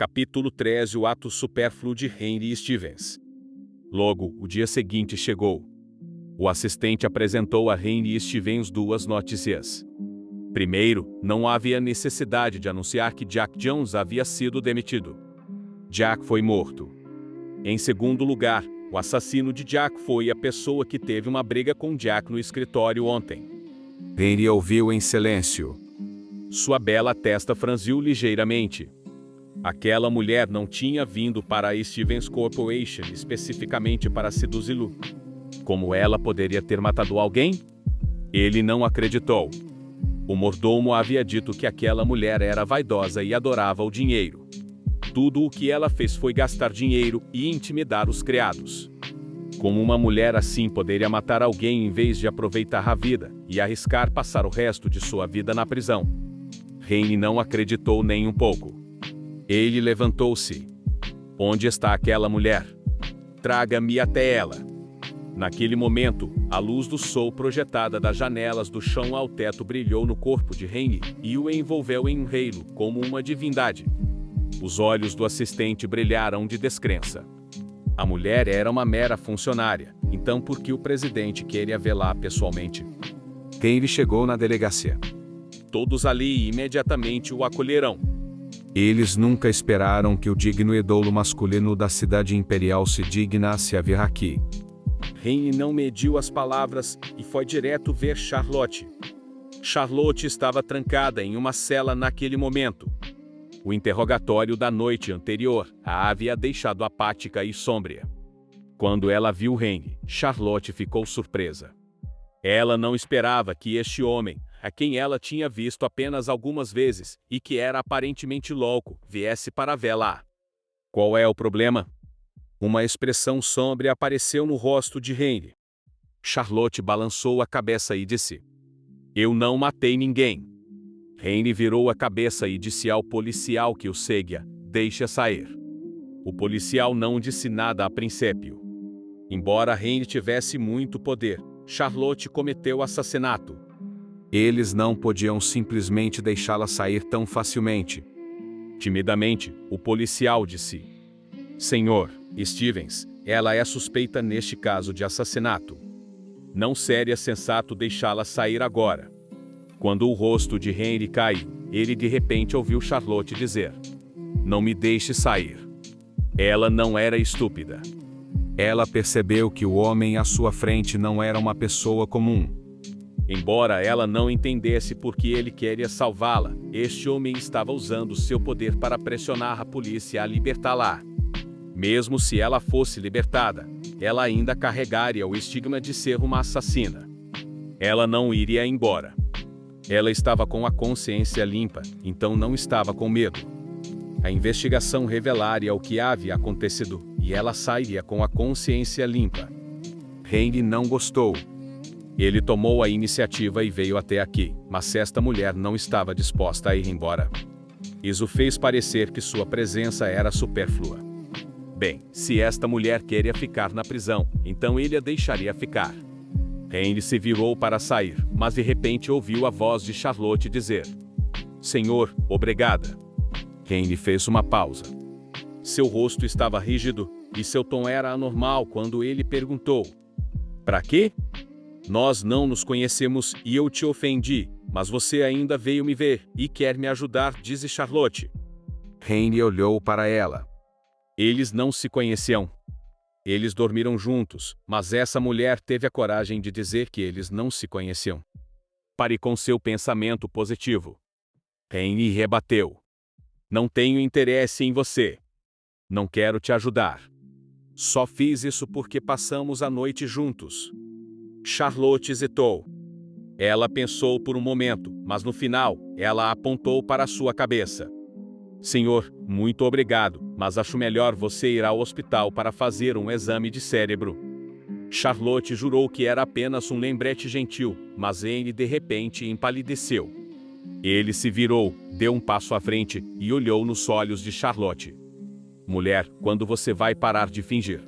Capítulo 13. O ato supérfluo de Henry Stevens. Logo, o dia seguinte chegou. O assistente apresentou a Henry Stevens duas notícias. Primeiro, não havia necessidade de anunciar que Jack Jones havia sido demitido. Jack foi morto. Em segundo lugar, o assassino de Jack foi a pessoa que teve uma briga com Jack no escritório ontem. Henry ouviu em silêncio. Sua bela testa franziu ligeiramente. Aquela mulher não tinha vindo para a Stevens Corporation especificamente para seduzi-lo. Como ela poderia ter matado alguém? Ele não acreditou. O mordomo havia dito que aquela mulher era vaidosa e adorava o dinheiro. Tudo o que ela fez foi gastar dinheiro e intimidar os criados. Como uma mulher assim poderia matar alguém em vez de aproveitar a vida e arriscar passar o resto de sua vida na prisão? Henry não acreditou nem um pouco. Ele levantou-se. Onde está aquela mulher? Traga-me até ela. Naquele momento, a luz do sol projetada das janelas do chão ao teto brilhou no corpo de Henry e o envolveu em um halo, como uma divindade. Os olhos do assistente brilharam de descrença. A mulher era uma mera funcionária, então por que o presidente queria vê-la pessoalmente? Henry chegou na delegacia. Todos ali imediatamente o acolherão. Eles nunca esperaram que o digno ídolo masculino da cidade imperial se dignasse a vir aqui. Henry não mediu as palavras e foi direto ver Charlotte. Charlotte estava trancada em uma cela naquele momento. O interrogatório da noite anterior a havia deixado apática e sombria. Quando ela viu Henry, Charlotte ficou surpresa. Ela não esperava que este homem, a quem ela tinha visto apenas algumas vezes e que era aparentemente louco, viesse para vê-la. Qual é o problema? Uma expressão sombria apareceu no rosto de Henry. Charlotte balançou a cabeça e disse: Eu não matei ninguém. Henry virou a cabeça e disse ao policial que o seguia: Deixe-a sair. O policial não disse nada a princípio. Embora Henry tivesse muito poder, Charlotte cometeu assassinato. Eles não podiam simplesmente deixá-la sair tão facilmente. Timidamente, o policial disse: Senhor Stevens, ela é suspeita neste caso de assassinato. Não seria sensato deixá-la sair agora. Quando o rosto de Henry caiu, ele de repente ouviu Charlotte dizer: Não me deixe sair. Ela não era estúpida. Ela percebeu que o homem à sua frente não era uma pessoa comum. Embora ela não entendesse por que ele queria salvá-la, este homem estava usando seu poder para pressionar a polícia a libertá-la. Mesmo se ela fosse libertada, ela ainda carregaria o estigma de ser uma assassina. Ela não iria embora. Ela estava com a consciência limpa, então não estava com medo. A investigação revelaria o que havia acontecido, e ela sairia com a consciência limpa. Henry não gostou. Ele tomou a iniciativa e veio até aqui, mas esta mulher não estava disposta a ir embora. Isso fez parecer que sua presença era supérflua. Bem, se esta mulher queria ficar na prisão, então ele a deixaria ficar. Henry se virou para sair, mas de repente ouviu a voz de Charlotte dizer: Senhor, obrigada. Henry fez uma pausa. Seu rosto estava rígido, e seu tom era anormal quando ele perguntou: Para quê? Nós não nos conhecemos e eu te ofendi, mas você ainda veio me ver e quer me ajudar, disse Charlotte. Henry olhou para ela. Eles não se conheciam. Eles dormiram juntos, mas essa mulher teve a coragem de dizer que eles não se conheciam. Pare com seu pensamento positivo. Henry rebateu: Não tenho interesse em você. Não quero te ajudar. Só fiz isso porque passamos a noite juntos. Charlotte hesitou. Ela pensou por um momento, mas no final, ela apontou para sua cabeça. Senhor, muito obrigado, mas acho melhor você ir ao hospital para fazer um exame de cérebro. Charlotte jurou que era apenas um lembrete gentil, mas ele de repente empalideceu. Ele se virou, deu um passo à frente e olhou nos olhos de Charlotte. Mulher, quando você vai parar de fingir?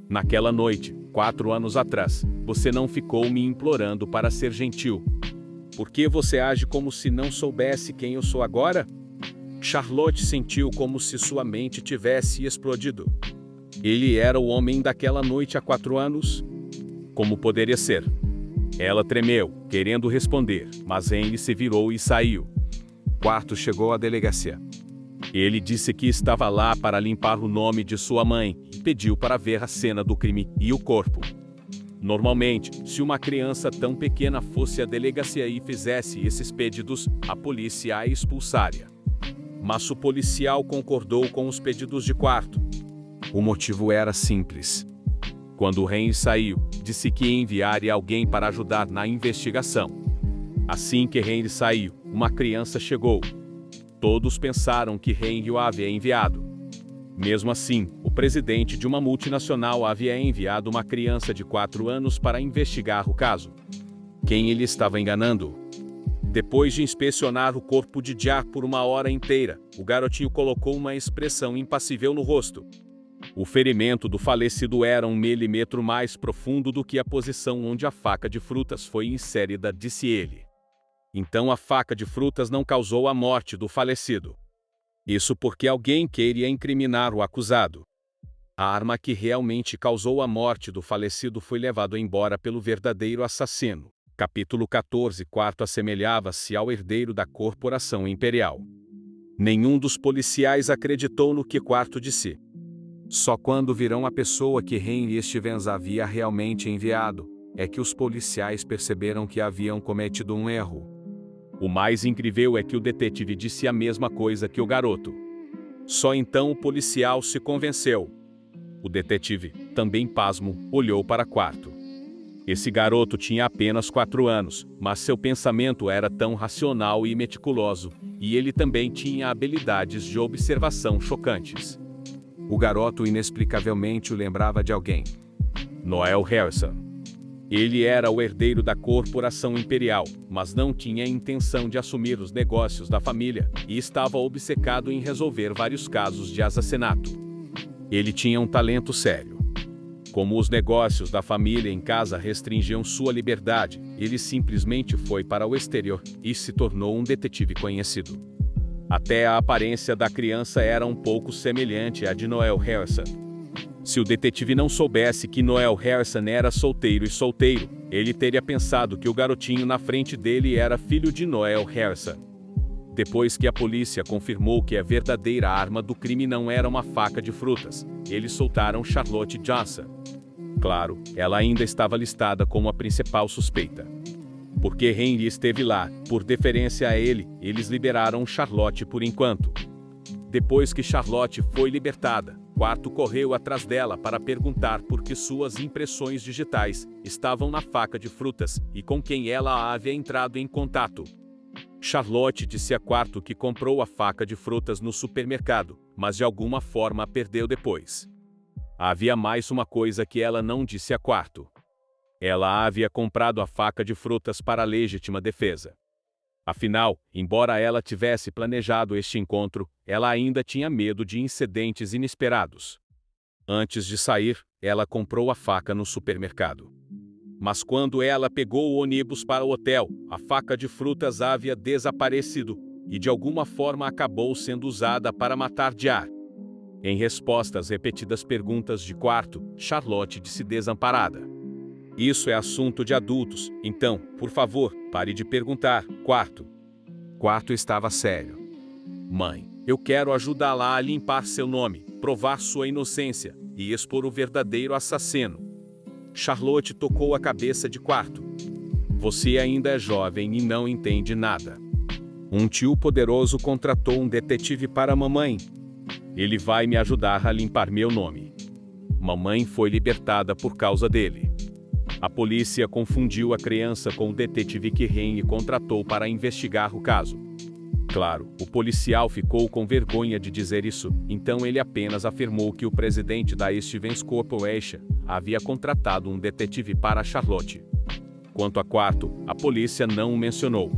Naquela noite, 4 anos atrás, você não ficou me implorando para ser gentil. Por que você age como se não soubesse quem eu sou agora? Charlotte sentiu como se sua mente tivesse explodido. Ele era o homem daquela noite há 4 anos? Como poderia ser? Ela tremeu, querendo responder, mas Henry se virou e saiu. Quarto chegou à delegacia. Ele disse que estava lá para limpar o nome de sua mãe e pediu para ver a cena do crime e o corpo. Normalmente, se uma criança tão pequena fosse à delegacia e fizesse esses pedidos, a polícia a expulsaria. Mas o policial concordou com os pedidos de Quarto. O motivo era simples. Quando Henry saiu, disse que enviaria alguém para ajudar na investigação. Assim que Henry saiu, uma criança chegou. Todos pensaram que Henry o havia enviado. Mesmo assim, o presidente de uma multinacional havia enviado uma criança de 4 anos para investigar o caso. Quem ele estava enganando? Depois de inspecionar o corpo de Jack por 1 hora inteira, o garotinho colocou uma expressão impassível no rosto. O ferimento do falecido era 1 milímetro mais profundo do que a posição onde a faca de frutas foi inserida, disse ele. Então a faca de frutas não causou a morte do falecido. Isso porque alguém queria incriminar o acusado. A arma que realmente causou a morte do falecido foi levada embora pelo verdadeiro assassino. Capítulo 14. Quarto assemelhava-se ao herdeiro da corporação imperial. Nenhum dos policiais acreditou no que Quarto disse. Só quando viram a pessoa que Henry Stevens havia realmente enviado, é que os policiais perceberam que haviam cometido um erro. O mais incrível é que o detetive disse a mesma coisa que o garoto. Só então o policial se convenceu. O detetive, também pasmo, olhou para Quarto. Esse garoto tinha apenas 4 anos, mas seu pensamento era tão racional e meticuloso, e ele também tinha habilidades de observação chocantes. O garoto inexplicavelmente o lembrava de alguém. Noel Harrison. Ele era o herdeiro da corporação imperial, mas não tinha intenção de assumir os negócios da família e estava obcecado em resolver vários casos de assassinato. Ele tinha um talento sério. Como os negócios da família em casa restringiam sua liberdade, ele simplesmente foi para o exterior e se tornou um detetive conhecido. Até a aparência da criança era um pouco semelhante à de Noel Harrison. Se o detetive não soubesse que Noel Harrison era solteiro, ele teria pensado que o garotinho na frente dele era filho de Noel Harrison. Depois que a polícia confirmou que a verdadeira arma do crime não era uma faca de frutas, eles soltaram Charlotte Johnson. Claro, ela ainda estava listada como a principal suspeita. Porque Henry esteve lá, por deferência a ele, eles liberaram Charlotte por enquanto. Depois que Charlotte foi libertada, Quarto correu atrás dela para perguntar por que suas impressões digitais estavam na faca de frutas e com quem ela havia entrado em contato. Charlotte disse a Quarto que comprou a faca de frutas no supermercado, mas de alguma forma a perdeu depois. Havia mais uma coisa que ela não disse a Quarto. Ela havia comprado a faca de frutas para legítima defesa. Afinal, embora ela tivesse planejado este encontro, ela ainda tinha medo de incidentes inesperados. Antes de sair, ela comprou a faca no supermercado. Mas quando ela pegou o ônibus para o hotel, a faca de frutas havia desaparecido e de alguma forma acabou sendo usada para matar Jack. Em resposta às repetidas perguntas de Quarto, Charlotte disse desamparada. Isso é assunto de adultos, então, por favor, pare de perguntar, Quarto. Quarto estava sério. Mãe, eu quero ajudá-la a limpar seu nome, provar sua inocência e expor o verdadeiro assassino. Charlotte tocou a cabeça de Quarto. Você ainda é jovem e não entende nada. Um tio poderoso contratou um detetive para a mamãe. Ele vai me ajudar a limpar meu nome. Mamãe foi libertada por causa dele. A polícia confundiu a criança com o detetive que Henry contratou para investigar o caso. Claro, o policial ficou com vergonha de dizer isso, então ele apenas afirmou que o presidente da Stevens Corporation havia contratado um detetive para Charlotte. Quanto a Quarto, a polícia não o mencionou.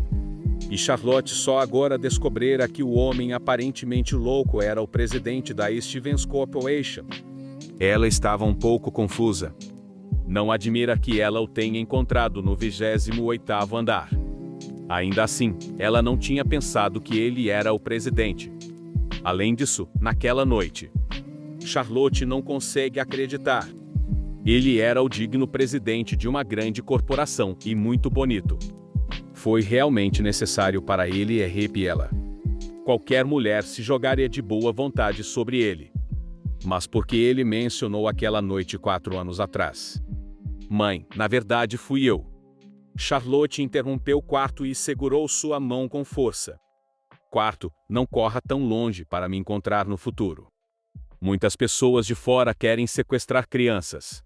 E Charlotte só agora descobrira que o homem aparentemente louco era o presidente da Stevens Corporation. Ela estava um pouco confusa. Não admira que ela o tenha encontrado no 28º andar. Ainda assim, ela não tinha pensado que ele era o presidente. Além disso, naquela noite, Charlotte não consegue acreditar. Ele era o digno presidente de uma grande corporação e muito bonito. Foi realmente necessário para ele arrepiá-la. Qualquer mulher se jogaria de boa vontade sobre ele. Mas porque ele mencionou aquela noite 4 anos atrás? Mãe, na verdade fui eu. Charlotte interrompeu Quarto e segurou sua mão com força. Quarto, não corra tão longe para me encontrar no futuro. Muitas pessoas de fora querem sequestrar crianças.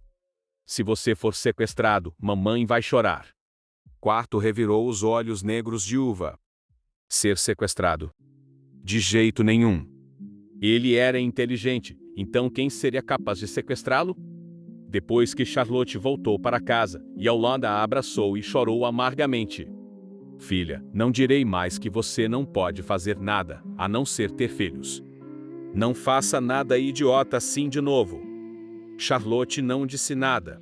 Se você for sequestrado, mamãe vai chorar. Quarto revirou os olhos negros de uva. Ser sequestrado? De jeito nenhum. Ele era inteligente, então quem seria capaz de sequestrá-lo? Depois que Charlotte voltou para casa, Yolanda a abraçou e chorou amargamente. Filha, não direi mais que você não pode fazer nada, a não ser ter filhos. Não faça nada idiota assim de novo. Charlotte não disse nada.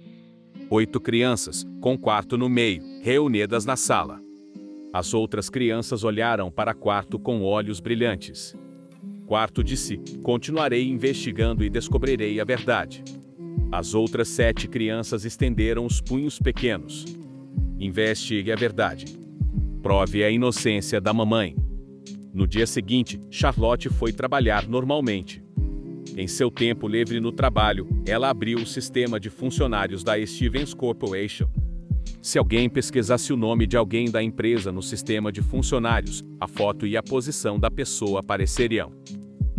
8 crianças, com Quarto no meio, reunidas na sala. As outras crianças olharam para Quarto com olhos brilhantes. Quarto disse: continuarei investigando e descobrirei a verdade. As outras 7 crianças estenderam os punhos pequenos. Investigue a verdade. Prove a inocência da mamãe. No dia seguinte, Charlotte foi trabalhar normalmente. Em seu tempo livre no trabalho, ela abriu o sistema de funcionários da Stevens Corporation. Se alguém pesquisasse o nome de alguém da empresa no sistema de funcionários, a foto e a posição da pessoa apareceriam.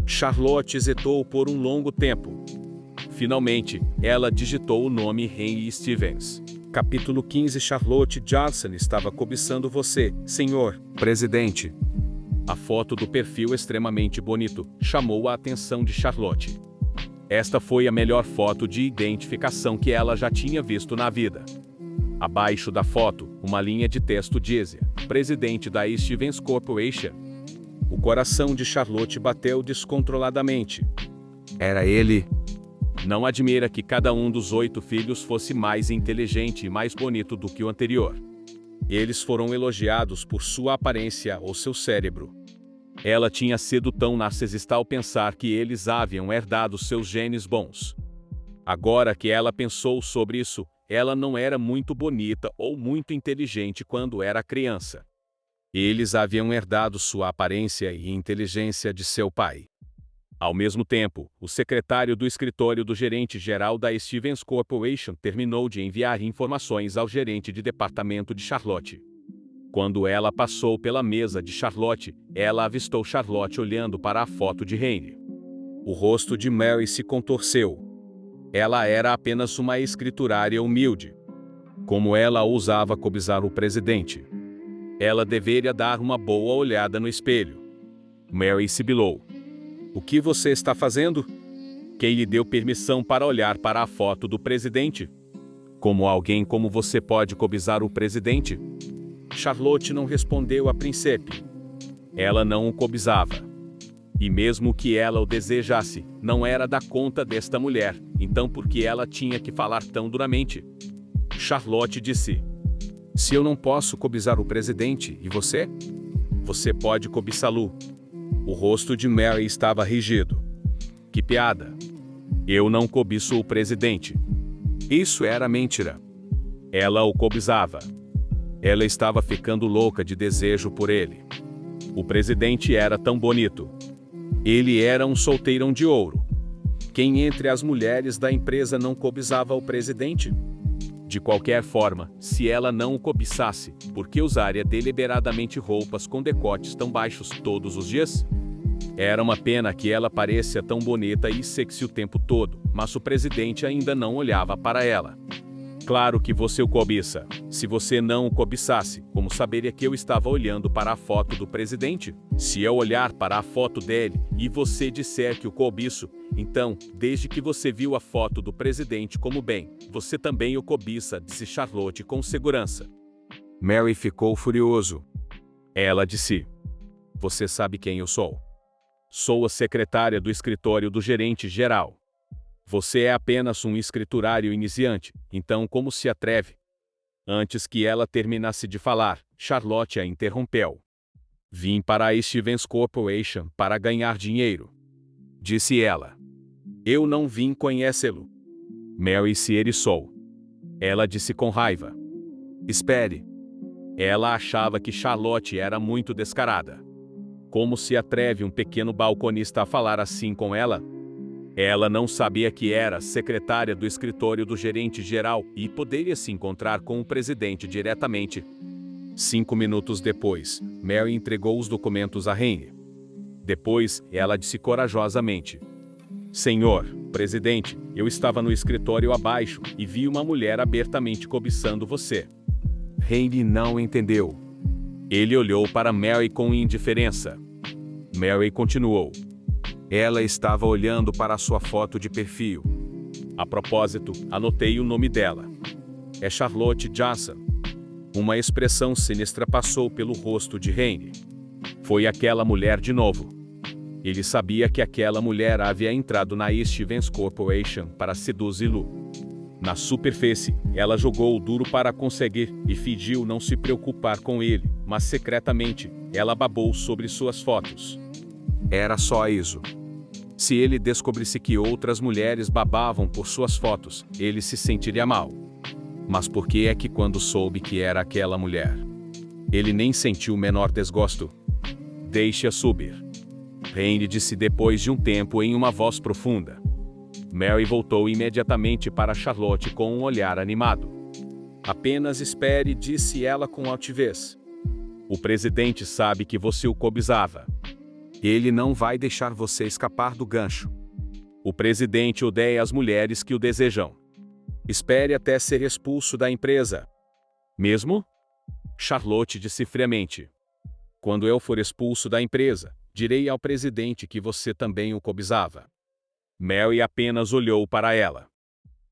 Charlotte hesitou por um longo tempo. Finalmente, ela digitou o nome Henry Stevens. Capítulo 15. Charlotte Johnson estava cobiçando você, senhor presidente. A foto do perfil extremamente bonito chamou a atenção de Charlotte. Esta foi a melhor foto de identificação que ela já tinha visto na vida. Abaixo da foto, uma linha de texto dizia: presidente da Stevens Corporation. O coração de Charlotte bateu descontroladamente. Era ele. Não admira que cada um dos 8 filhos fosse mais inteligente e mais bonito do que o anterior. Eles foram elogiados por sua aparência ou seu cérebro. Ela tinha sido tão narcisista ao pensar que eles haviam herdado seus genes bons. Agora que ela pensou sobre isso, ela não era muito bonita ou muito inteligente quando era criança. Eles haviam herdado sua aparência e inteligência de seu pai. Ao mesmo tempo, o secretário do escritório do gerente-geral da Stevens Corporation terminou de enviar informações ao gerente de departamento de Charlotte. Quando ela passou pela mesa de Charlotte, ela avistou Charlotte olhando para a foto de Henry. O rosto de Mary se contorceu. Ela era apenas uma escriturária humilde. Como ela ousava cobiçar o presidente? Ela deveria dar uma boa olhada no espelho. Mary sibilou. O que você está fazendo? Quem lhe deu permissão para olhar para a foto do presidente? Como alguém como você pode cobiçar o presidente? Charlotte não respondeu a princípio. Ela não o cobiçava. E mesmo que ela o desejasse, não era da conta desta mulher, então por que ela tinha que falar tão duramente? Charlotte disse: se eu não posso cobiçar o presidente, e você? Você pode cobiçá-lo. O rosto de Mary estava rígido. Que piada! Eu não cobiço o presidente. Isso era mentira. Ela o cobiçava. Ela estava ficando louca de desejo por ele. O presidente era tão bonito. Ele era um solteirão de ouro. Quem entre as mulheres da empresa não cobiçava o presidente? De qualquer forma, se ela não o cobiçasse, por que usaria deliberadamente roupas com decotes tão baixos todos os dias? Era uma pena que ela parecia tão bonita e sexy o tempo todo, mas o presidente ainda não olhava para ela. Claro que você o cobiça. Se você não o cobiçasse, como saberia que eu estava olhando para a foto do presidente? Se eu olhar para a foto dele e você disser que o cobiço, então, desde que você viu a foto do presidente como bem, você também o cobiça, disse Charlotte com segurança. Mary ficou furioso. Ela disse: você sabe quem eu sou? Sou a secretária do escritório do gerente-geral. Você é apenas um escriturário iniciante, então como se atreve? Antes que ela terminasse de falar, Charlotte a interrompeu. Vim para a Stevens Corporation para ganhar dinheiro, disse ela. Eu não vim conhecê-lo. Mary se eriçou. Ela disse com raiva. Espere. Ela achava que Charlotte era muito descarada. Como se atreve um pequeno balconista a falar assim com ela? Ela não sabia que era secretária do escritório do gerente-geral e poderia se encontrar com o presidente diretamente. 5 minutos depois, Mary entregou os documentos a Henry. Depois, ela disse corajosamente: Senhor presidente, eu estava no escritório abaixo e vi uma mulher abertamente cobiçando você. Henry não entendeu. Ele olhou para Mary com indiferença. Mary continuou. Ela estava olhando para a sua foto de perfil. A propósito, anotei o nome dela. É Charlotte Johnson. Uma expressão sinistra passou pelo rosto de Henry. Foi aquela mulher de novo. Ele sabia que aquela mulher havia entrado na Stevens Corporation para seduzi-lo. Na superfície, ela jogou o duro para conseguir e fingiu não se preocupar com ele, mas secretamente, ela babou sobre suas fotos. Era só isso. Se ele descobrisse que outras mulheres babavam por suas fotos, ele se sentiria mal. Mas por que é que quando soube que era aquela mulher? Ele nem sentiu o menor desgosto. Deixe-a subir. Henry disse depois de um tempo em uma voz profunda. Mary voltou imediatamente para Charlotte com um olhar animado. Apenas espere, disse ela com altivez. O presidente sabe que você o cobiçava. Ele não vai deixar você escapar do gancho. O presidente odeia as mulheres que o desejam. Espere até ser expulso da empresa. Mesmo? Charlotte disse friamente. Quando eu for expulso da empresa, direi ao presidente que você também o cobiçava. Mary apenas olhou para ela.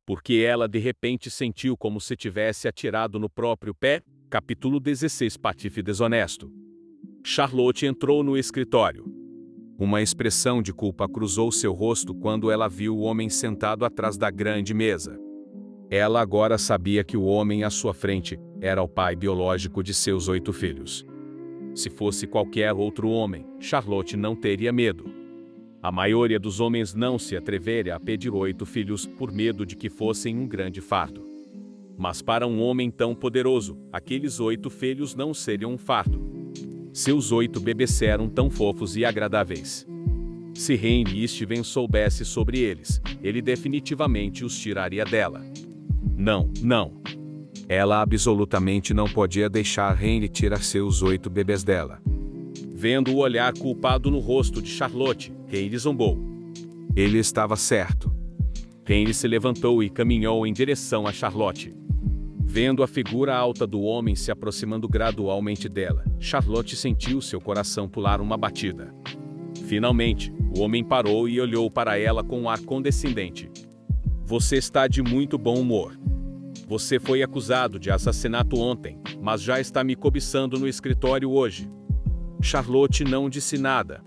Porque ela de repente sentiu como se tivesse atirado no próprio pé. Capítulo 16. Patife desonesto. Charlotte entrou no escritório. Uma expressão de culpa cruzou seu rosto quando ela viu o homem sentado atrás da grande mesa. Ela agora sabia que o homem à sua frente era o pai biológico de seus 8 filhos. Se fosse qualquer outro homem, Charlotte não teria medo. A maioria dos homens não se atreveria a pedir 8 filhos por medo de que fossem um grande fardo. Mas para um homem tão poderoso, aqueles 8 filhos não seriam um fardo. Seus 8 bebês eram tão fofos e agradáveis. Se Henry Stevens soubesse sobre eles, ele definitivamente os tiraria dela. Não, não. Ela absolutamente não podia deixar Henry tirar seus 8 bebês dela. Vendo o olhar culpado no rosto de Charlotte, Henry zombou. Ele estava certo. Henry se levantou e caminhou em direção a Charlotte. Vendo a figura alta do homem se aproximando gradualmente dela, Charlotte sentiu seu coração pular uma batida. Finalmente, o homem parou e olhou para ela com um ar condescendente. Você está de muito bom humor. Você foi acusado de assassinato ontem, mas já está me cobiçando no escritório hoje. Charlotte não disse nada.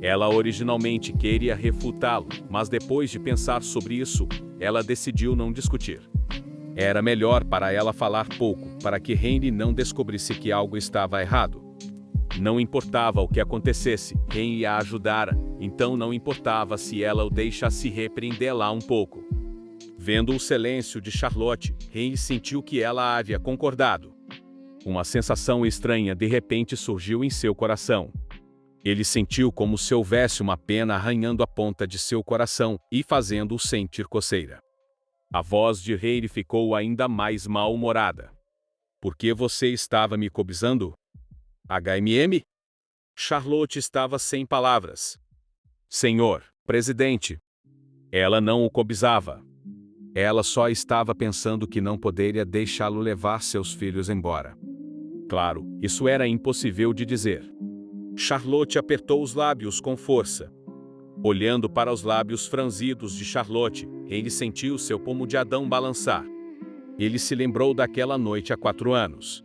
Ela originalmente queria refutá-lo, mas depois de pensar sobre isso, ela decidiu não discutir. Era melhor para ela falar pouco, para que Henry não descobrisse que algo estava errado. Não importava o que acontecesse, Henry a ajudara, então não importava se ela o deixasse repreendê-la um pouco. Vendo o silêncio de Charlotte, Henry sentiu que ela havia concordado. Uma sensação estranha de repente surgiu em seu coração. Ele sentiu como se houvesse uma pena arranhando a ponta de seu coração e fazendo-o sentir coceira. A voz de Henry ficou ainda mais mal-humorada. Por que você estava me cobiçando? HMM? Charlotte estava sem palavras. Senhor presidente. Ela não o cobiçava. Ela só estava pensando que não poderia deixá-lo levar seus filhos embora. Claro, isso era impossível de dizer. Charlotte apertou os lábios com força. Olhando para os lábios franzidos de Charlotte, ele sentiu seu pomo de Adão balançar. Ele se lembrou daquela noite há 4 anos.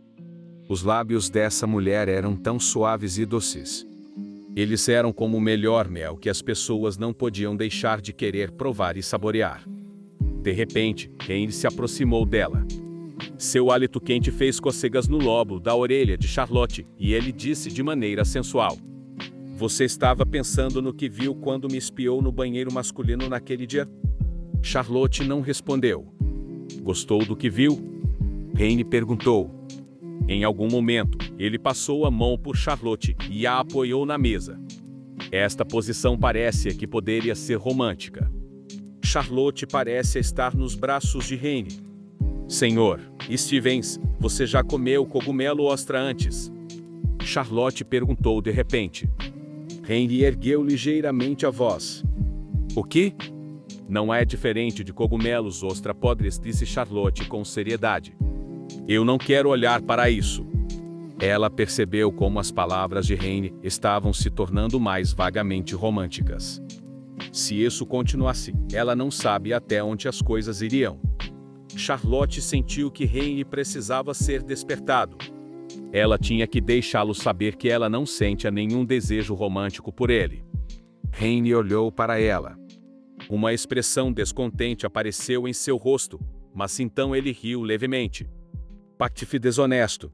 Os lábios dessa mulher eram tão suaves e doces. Eles eram como o melhor mel que as pessoas não podiam deixar de querer provar e saborear. De repente, Henry se aproximou dela. Seu hálito quente fez cocegas no lobo da orelha de Charlotte, e ele disse de maneira sensual: "Você estava pensando no que viu quando me espiou no banheiro masculino naquele dia?" Charlotte não respondeu. "Gostou do que viu?" Raine perguntou. Em algum momento, ele passou a mão por Charlotte e a apoiou na mesa. Esta posição parece que poderia ser romântica. Charlotte parece estar nos braços de Raine. "Senhor Stevens, você já comeu cogumelo ostra antes?" Charlotte perguntou de repente. Raine ergueu ligeiramente a voz. "O quê?" "Não é diferente de cogumelos ostra podres", disse Charlotte com seriedade. "Eu não quero olhar para isso." Ela percebeu como as palavras de Raine estavam se tornando mais vagamente românticas. Se isso continuasse, ela não sabe até onde as coisas iriam. Charlotte sentiu que Raine precisava ser despertado. Ela tinha que deixá-lo saber que ela não sente nenhum desejo romântico por ele. Raine olhou para ela. Uma expressão descontente apareceu em seu rosto, mas então ele riu levemente. "Patife desonesto."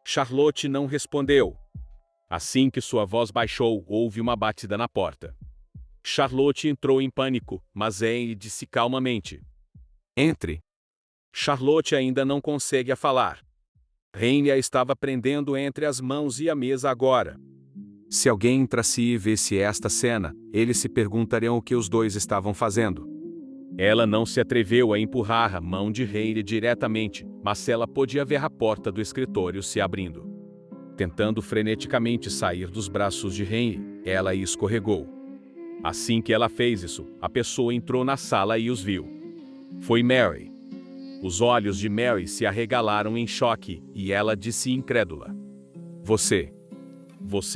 Charlotte não respondeu. Assim que sua voz baixou, houve uma batida na porta. Charlotte entrou em pânico, mas Raine disse calmamente: "Entre." Charlotte ainda não consegue falar. Raine a estava prendendo entre as mãos e a mesa agora. Se alguém entrasse e visse esta cena, eles se perguntariam o que os dois estavam fazendo. Ela não se atreveu a empurrar a mão de Raine diretamente, mas ela podia ver a porta do escritório se abrindo. Tentando freneticamente sair dos braços de Raine, ela escorregou. Assim que ela fez isso, a pessoa entrou na sala e os viu. Foi Mary. Os olhos de Mary se arregalaram em choque, e ela disse incrédula: Você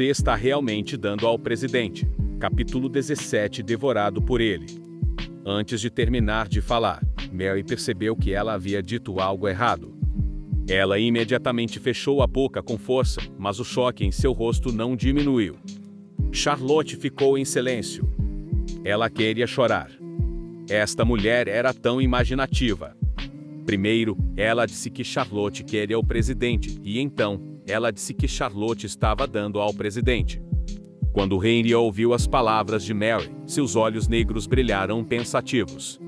está realmente dando ao presidente." Capítulo 17, devorado por ele. Antes de terminar de falar, Mary percebeu que ela havia dito algo errado. Ela imediatamente fechou a boca com força, mas o choque em seu rosto não diminuiu. Charlotte ficou em silêncio. Ela queria chorar. Esta mulher era tão imaginativa. Primeiro, ela disse que Charlotte queria o presidente, e então, ela disse que Charlotte estava dando ao presidente. Quando Raine ouviu as palavras de Mary, seus olhos negros brilharam pensativos.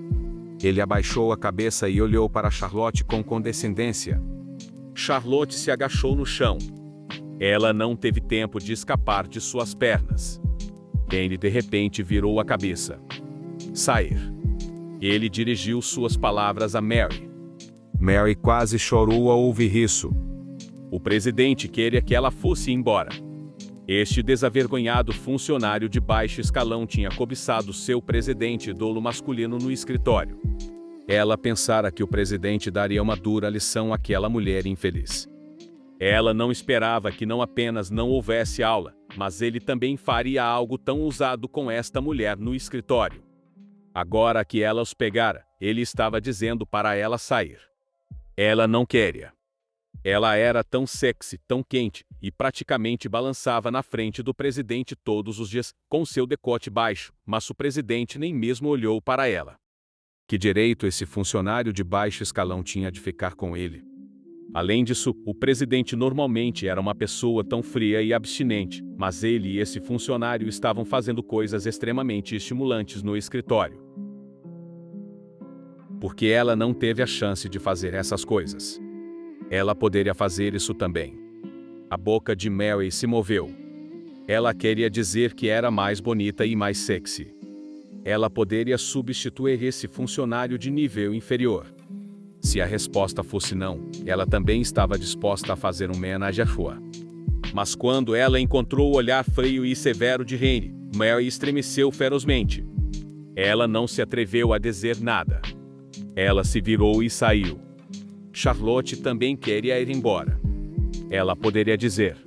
Ele abaixou a cabeça e olhou para Charlotte com condescendência. Charlotte se agachou no chão. Ela não teve tempo de escapar de suas pernas. Raine de repente virou a cabeça. "Sair." Ele dirigiu suas palavras a Mary. Mary quase chorou ao ouvir isso. O presidente queria que ela fosse embora. Este desavergonhado funcionário de baixo escalão tinha cobiçado seu presidente idolo masculino no escritório. Ela pensara que o presidente daria uma dura lição àquela mulher infeliz. Ela não esperava que não apenas não houvesse aula, mas ele também faria algo tão ousado com esta mulher no escritório. Agora que ela os pegara, ele estava dizendo para ela sair. Ela não queria. Ela era tão sexy, tão quente, e praticamente balançava na frente do presidente todos os dias, com seu decote baixo, mas o presidente nem mesmo olhou para ela. Que direito esse funcionário de baixo escalão tinha de ficar com ele? Além disso, o presidente normalmente era uma pessoa tão fria e abstinente, mas ele e esse funcionário estavam fazendo coisas extremamente estimulantes no escritório. Porque ela não teve a chance de fazer essas coisas. Ela poderia fazer isso também. A boca de Mary se moveu. Ela queria dizer que era mais bonita e mais sexy. Ela poderia substituir esse funcionário de nível inferior. Se a resposta fosse não, ela também estava disposta a fazer um ménage à trois. Mas quando ela encontrou o olhar frio e severo de Raine, Mary estremeceu ferozmente. Ela não se atreveu a dizer nada. Ela se virou e saiu. Charlotte também queria ir embora. Ela poderia dizer: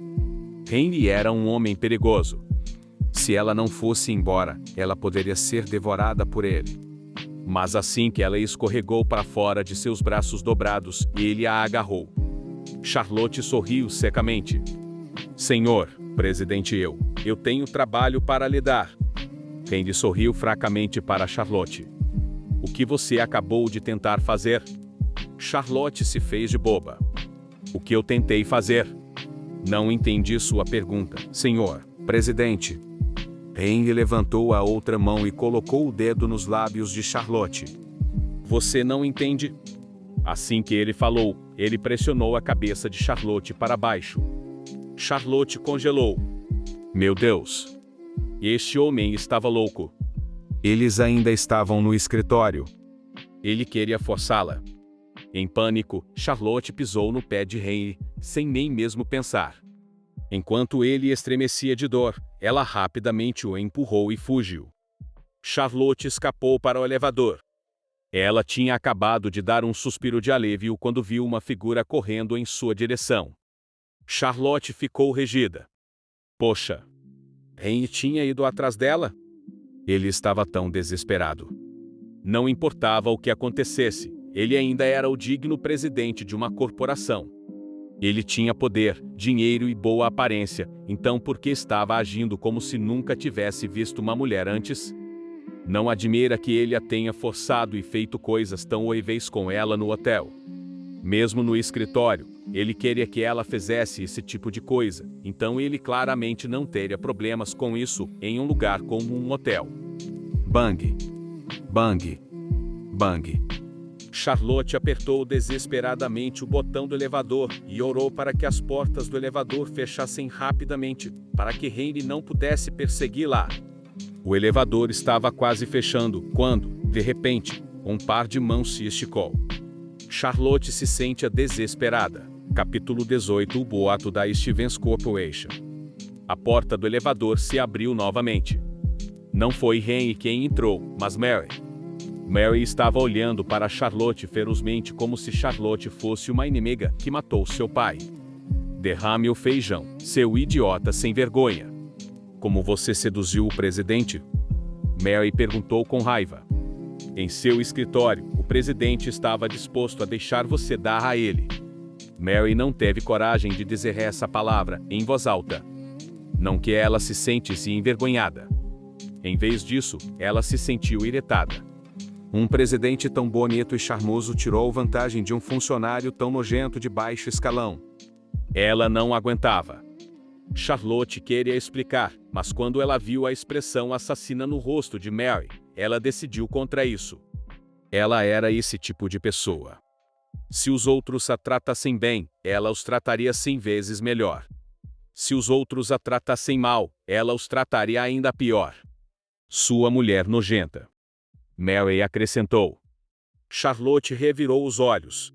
Raine era um homem perigoso. Se ela não fosse embora, ela poderia ser devorada por ele. Mas assim que ela escorregou para fora de seus braços dobrados, ele a agarrou. Charlotte sorriu secamente. Senhor, presidente, eu tenho trabalho para lhe dar. Raine sorriu fracamente para Charlotte. O que você acabou de tentar fazer? Charlotte se fez de boba. O que eu tentei fazer? Não entendi sua pergunta, senhor Presidente. Henry levantou a outra mão e colocou o dedo nos lábios de Charlotte. Você não entende? Assim que ele falou, ele pressionou a cabeça de Charlotte para baixo. Charlotte congelou. Meu Deus! Este homem estava louco. Eles ainda estavam no escritório. Ele queria forçá-la. Em pânico, Charlotte pisou no pé de Henry, sem nem mesmo pensar. Enquanto ele estremecia de dor, ela rapidamente o empurrou e fugiu. Charlotte escapou para o elevador. Ela tinha acabado de dar um suspiro de alívio quando viu uma figura correndo em sua direção. Charlotte ficou regida. Poxa! Henry tinha ido atrás dela? Ele estava tão desesperado. Não importava o que acontecesse, ele ainda era o digno presidente de uma corporação. Ele tinha poder, dinheiro e boa aparência, então por que estava agindo como se nunca tivesse visto uma mulher antes? Não admira que ele a tenha forçado e feito coisas tão horríveis com ela no hotel. Mesmo no escritório, ele queria que ela fizesse esse tipo de coisa, então ele claramente não teria problemas com isso em um lugar como um hotel. Bang! Bang! Bang! Charlotte apertou desesperadamente o botão do elevador e orou para que as portas do elevador fechassem rapidamente, para que Henry não pudesse persegui-la. O elevador estava quase fechando, quando, de repente, um par de mãos se esticou. Charlotte se sente desesperada. Capítulo 18. O boato da Stevens Corporation. A porta do elevador se abriu novamente. Não foi Henry quem entrou, mas Mary. Mary estava olhando para Charlotte ferozmente como se Charlotte fosse uma inimiga que matou seu pai. Derrame o feijão, seu idiota sem vergonha. Como você seduziu o presidente? Mary perguntou com raiva. Em seu escritório, o presidente estava disposto a deixar você dar a ele. Mary não teve coragem de dizer essa palavra em voz alta. Não que ela se sentisse envergonhada. Em vez disso, ela se sentiu irritada. Um presidente tão bonito e charmoso tirou vantagem de um funcionário tão nojento de baixo escalão. Ela não aguentava. Charlotte queria explicar, mas quando ela viu a expressão assassina no rosto de Mary, ela decidiu contra isso. Ela era esse tipo de pessoa. Se os outros a tratassem bem, ela os trataria 100 vezes melhor. Se os outros a tratassem mal, ela os trataria ainda pior. Sua mulher nojenta. Mary acrescentou. Charlotte revirou os olhos.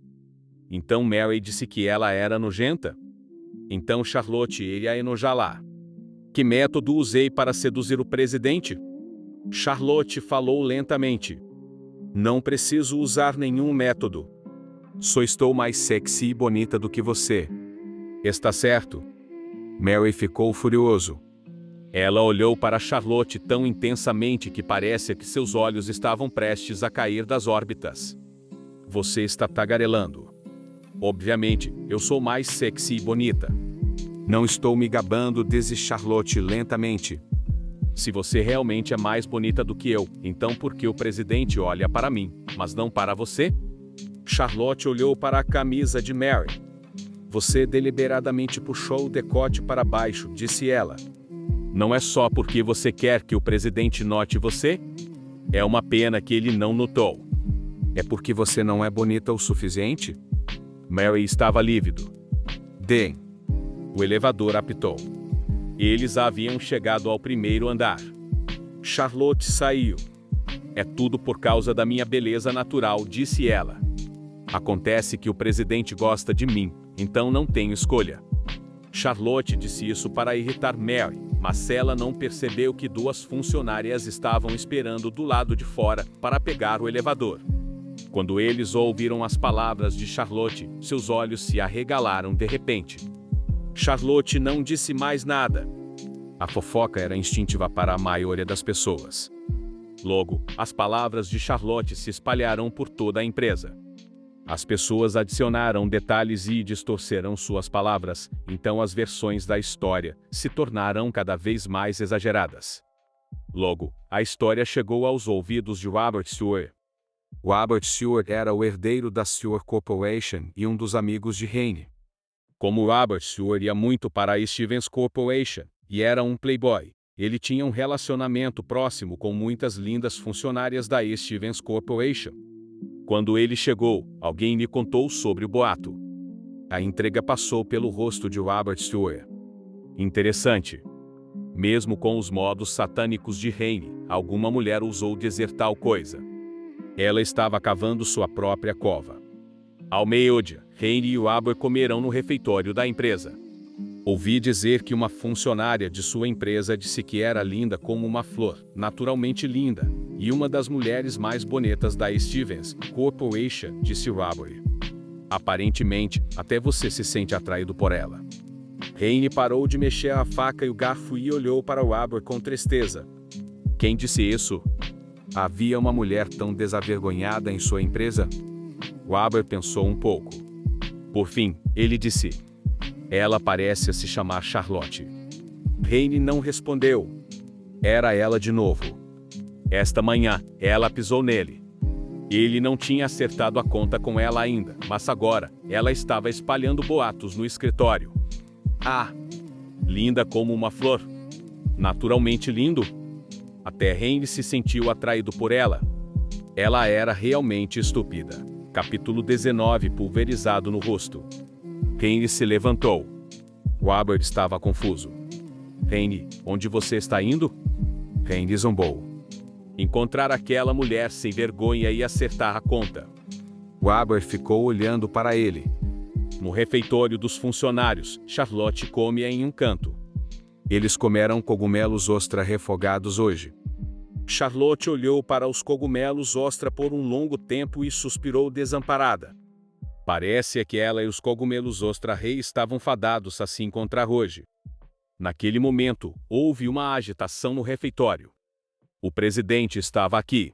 Então Mary disse que ela era nojenta? Então Charlotte iria enojá-la. Que método usei para seduzir o presidente? Charlotte falou lentamente. Não preciso usar nenhum método. Só estou mais sexy e bonita do que você. Está certo? Mary ficou furioso. Ela olhou para Charlotte tão intensamente que parecia que seus olhos estavam prestes a cair das órbitas. Você está tagarelando. Obviamente, eu sou mais sexy e bonita. Não estou me gabando, disse Charlotte lentamente. Se você realmente é mais bonita do que eu, então por que o presidente olha para mim, mas não para você? Charlotte olhou para a camisa de Mary. Você deliberadamente puxou o decote para baixo, disse ela. Não é só porque você quer que o presidente note você? É uma pena que ele não notou. É porque você não é bonita o suficiente? Mary estava lívido. Deem. O elevador apitou. Eles haviam chegado ao primeiro andar. Charlotte saiu. É tudo por causa da minha beleza natural, disse ela. Acontece que o presidente gosta de mim, então não tenho escolha. Charlotte disse isso para irritar Mary, mas ela não percebeu que duas funcionárias estavam esperando do lado de fora para pegar o elevador. Quando eles ouviram as palavras de Charlotte, seus olhos se arregalaram de repente. Charlotte não disse mais nada. A fofoca era instintiva para a maioria das pessoas. Logo, as palavras de Charlotte se espalharam por toda a empresa. As pessoas adicionaram detalhes e distorceram suas palavras, então as versões da história se tornaram cada vez mais exageradas. Logo, a história chegou aos ouvidos de Robert Stewart. Robert Stewart era o herdeiro da Stewart Corporation e um dos amigos de Heine. Como Robert Stewart ia muito para a Stevens Corporation e era um playboy, ele tinha um relacionamento próximo com muitas lindas funcionárias da Stevens Corporation. Quando ele chegou, alguém lhe contou sobre o boato. A entrega passou pelo rosto de Robert Stewart. Interessante. Mesmo com os modos satânicos de Heine, alguma mulher ousou dizer tal coisa. Ela estava cavando sua própria cova. Ao meio-dia, Heine e Robert comerão no refeitório da empresa. Ouvi dizer que uma funcionária de sua empresa disse que era linda como uma flor, naturalmente linda, e uma das mulheres mais bonitas da Stevens Corporation, disse Robert. Aparentemente, até você se sente atraído por ela. Heine parou de mexer a faca e o garfo e olhou para Robert com tristeza. Quem disse isso? Havia uma mulher tão desavergonhada em sua empresa? Robert pensou um pouco. Por fim, ele disse: ela parece se chamar Charlotte. Heine não respondeu. Era ela de novo. Esta manhã, ela pisou nele. Ele não tinha acertado a conta com ela ainda, mas agora, ela estava espalhando boatos no escritório. Ah! Linda como uma flor. Naturalmente lindo. Até Heine se sentiu atraído por ela. Ela era realmente estúpida. Capítulo 19. Pulverizado no rosto. Heine se levantou. Robert estava confuso. Heine, onde você está indo? Heine zombou. Encontrar aquela mulher sem vergonha e acertar a conta. Robert ficou olhando para ele. No refeitório dos funcionários, Charlotte come em um canto. Eles comeram cogumelos ostra refogados hoje. Charlotte olhou para os cogumelos ostra por um longo tempo e suspirou desamparada. Parece que ela e os cogumelos ostra-rei estavam fadados a se encontrar hoje. Naquele momento, houve uma agitação no refeitório. O presidente estava aqui.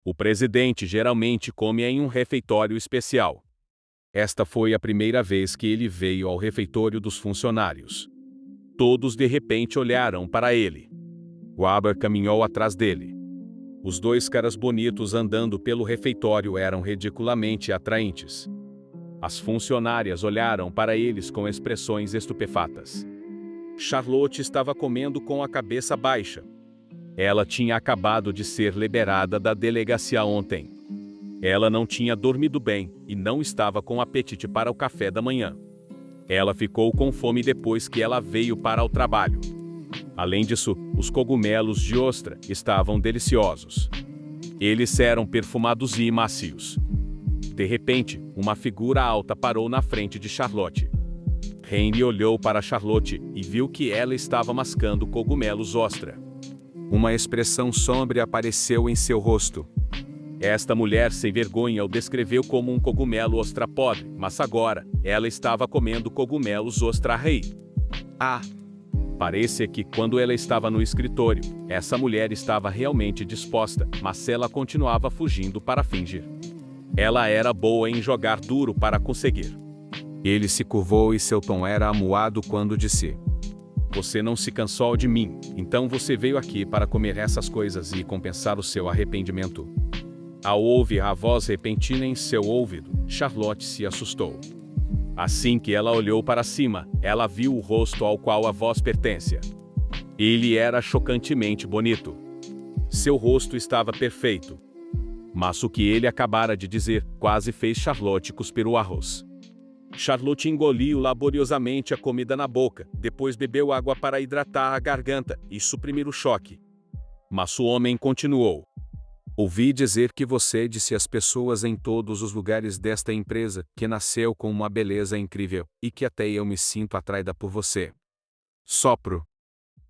O presidente geralmente come em um refeitório especial. Esta foi a primeira vez que ele veio ao refeitório dos funcionários. Todos de repente olharam para ele. Robert caminhou atrás dele. Os dois caras bonitos andando pelo refeitório eram ridiculamente atraentes. As funcionárias olharam para eles com expressões estupefatas. Charlotte estava comendo com a cabeça baixa. Ela tinha acabado de ser liberada da delegacia ontem. Ela não tinha dormido bem e não estava com apetite para o café da manhã. Ela ficou com fome depois que ela veio para o trabalho. Além disso, os cogumelos de ostra estavam deliciosos. Eles eram perfumados e macios. De repente, uma figura alta parou na frente de Charlotte. Heine olhou para Charlotte e viu que ela estava mascando cogumelos ostra. Uma expressão sombria apareceu em seu rosto. Esta mulher sem vergonha o descreveu como um cogumelo ostra podre, mas agora, ela estava comendo cogumelos ostra-rei. Ah! Parece que quando ela estava no escritório, essa mulher estava realmente disposta, mas ela continuava fugindo para fingir. Ela era boa em jogar duro para conseguir. Ele se curvou e seu tom era amuado quando disse: você não se cansou de mim, então você veio aqui para comer essas coisas e compensar o seu arrependimento. Ao ouvir a voz repentina em seu ouvido, Charlotte se assustou. Assim que ela olhou para cima, ela viu o rosto ao qual a voz pertencia. Ele era chocantemente bonito. Seu rosto estava perfeito. Mas o que ele acabara de dizer quase fez Charlotte cuspir o arroz. Charlotte engoliu laboriosamente a comida na boca, depois bebeu água para hidratar a garganta e suprimir o choque. Mas o homem continuou. Ouvi dizer que você disse às pessoas em todos os lugares desta empresa que nasceu com uma beleza incrível e que até eu me sinto atraída por você. Sopro.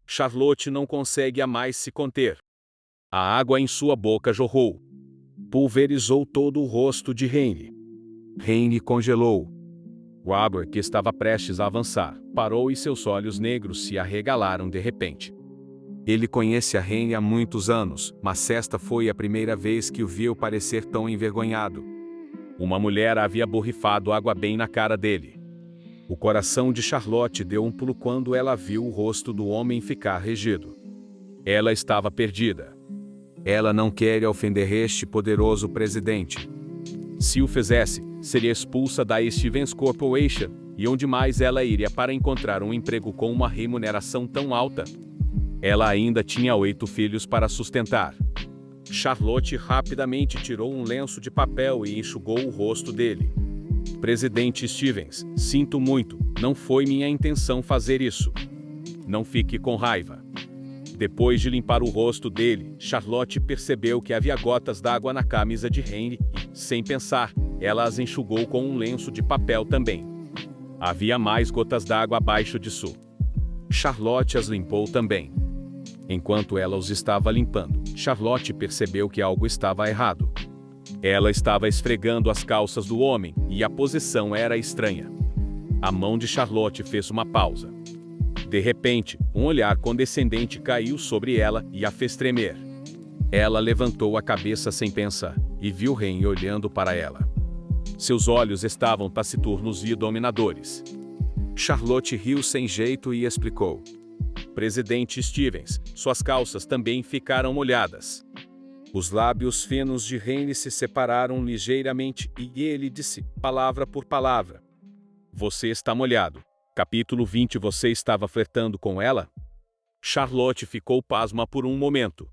Charlotte não consegue a mais se conter. A água em sua boca jorrou. Pulverizou todo o rosto de Heine. Heine congelou. Robert, que estava prestes a avançar, parou e seus olhos negros se arregalaram de repente. Ele conhece a Heine há muitos anos, mas esta foi a primeira vez que o viu parecer tão envergonhado. Uma mulher havia borrifado água bem na cara dele. O coração de Charlotte deu um pulo quando ela viu o rosto do homem ficar rígido. Ela estava perdida. Ela não quer ofender este poderoso presidente. Se o fizesse, seria expulsa da Stevens Corporation, e onde mais ela iria para encontrar um emprego com uma remuneração tão alta? Ela ainda tinha 8 filhos para sustentar. Charlotte rapidamente tirou um lenço de papel e enxugou o rosto dele. Presidente Stevens, sinto muito, não foi minha intenção fazer isso. Não fique com raiva. Depois de limpar o rosto dele, Charlotte percebeu que havia gotas d'água na camisa de Henry e, sem pensar, ela as enxugou com um lenço de papel também. Havia mais gotas d'água abaixo disso. Charlotte as limpou também. Enquanto ela os estava limpando, Charlotte percebeu que algo estava errado. Ela estava esfregando as calças do homem e a posição era estranha. A mão de Charlotte fez uma pausa. De repente, um olhar condescendente caiu sobre ela e a fez tremer. Ela levantou a cabeça sem pensar e viu Henry olhando para ela. Seus olhos estavam taciturnos e dominadores. Charlotte riu sem jeito e explicou. Presidente Stevens, suas calças também ficaram molhadas. Os lábios finos de Henry se separaram ligeiramente e ele disse, palavra por palavra. Você está molhado. Capítulo 20. Você estava flertando com ela? Charlotte ficou pasma por um momento.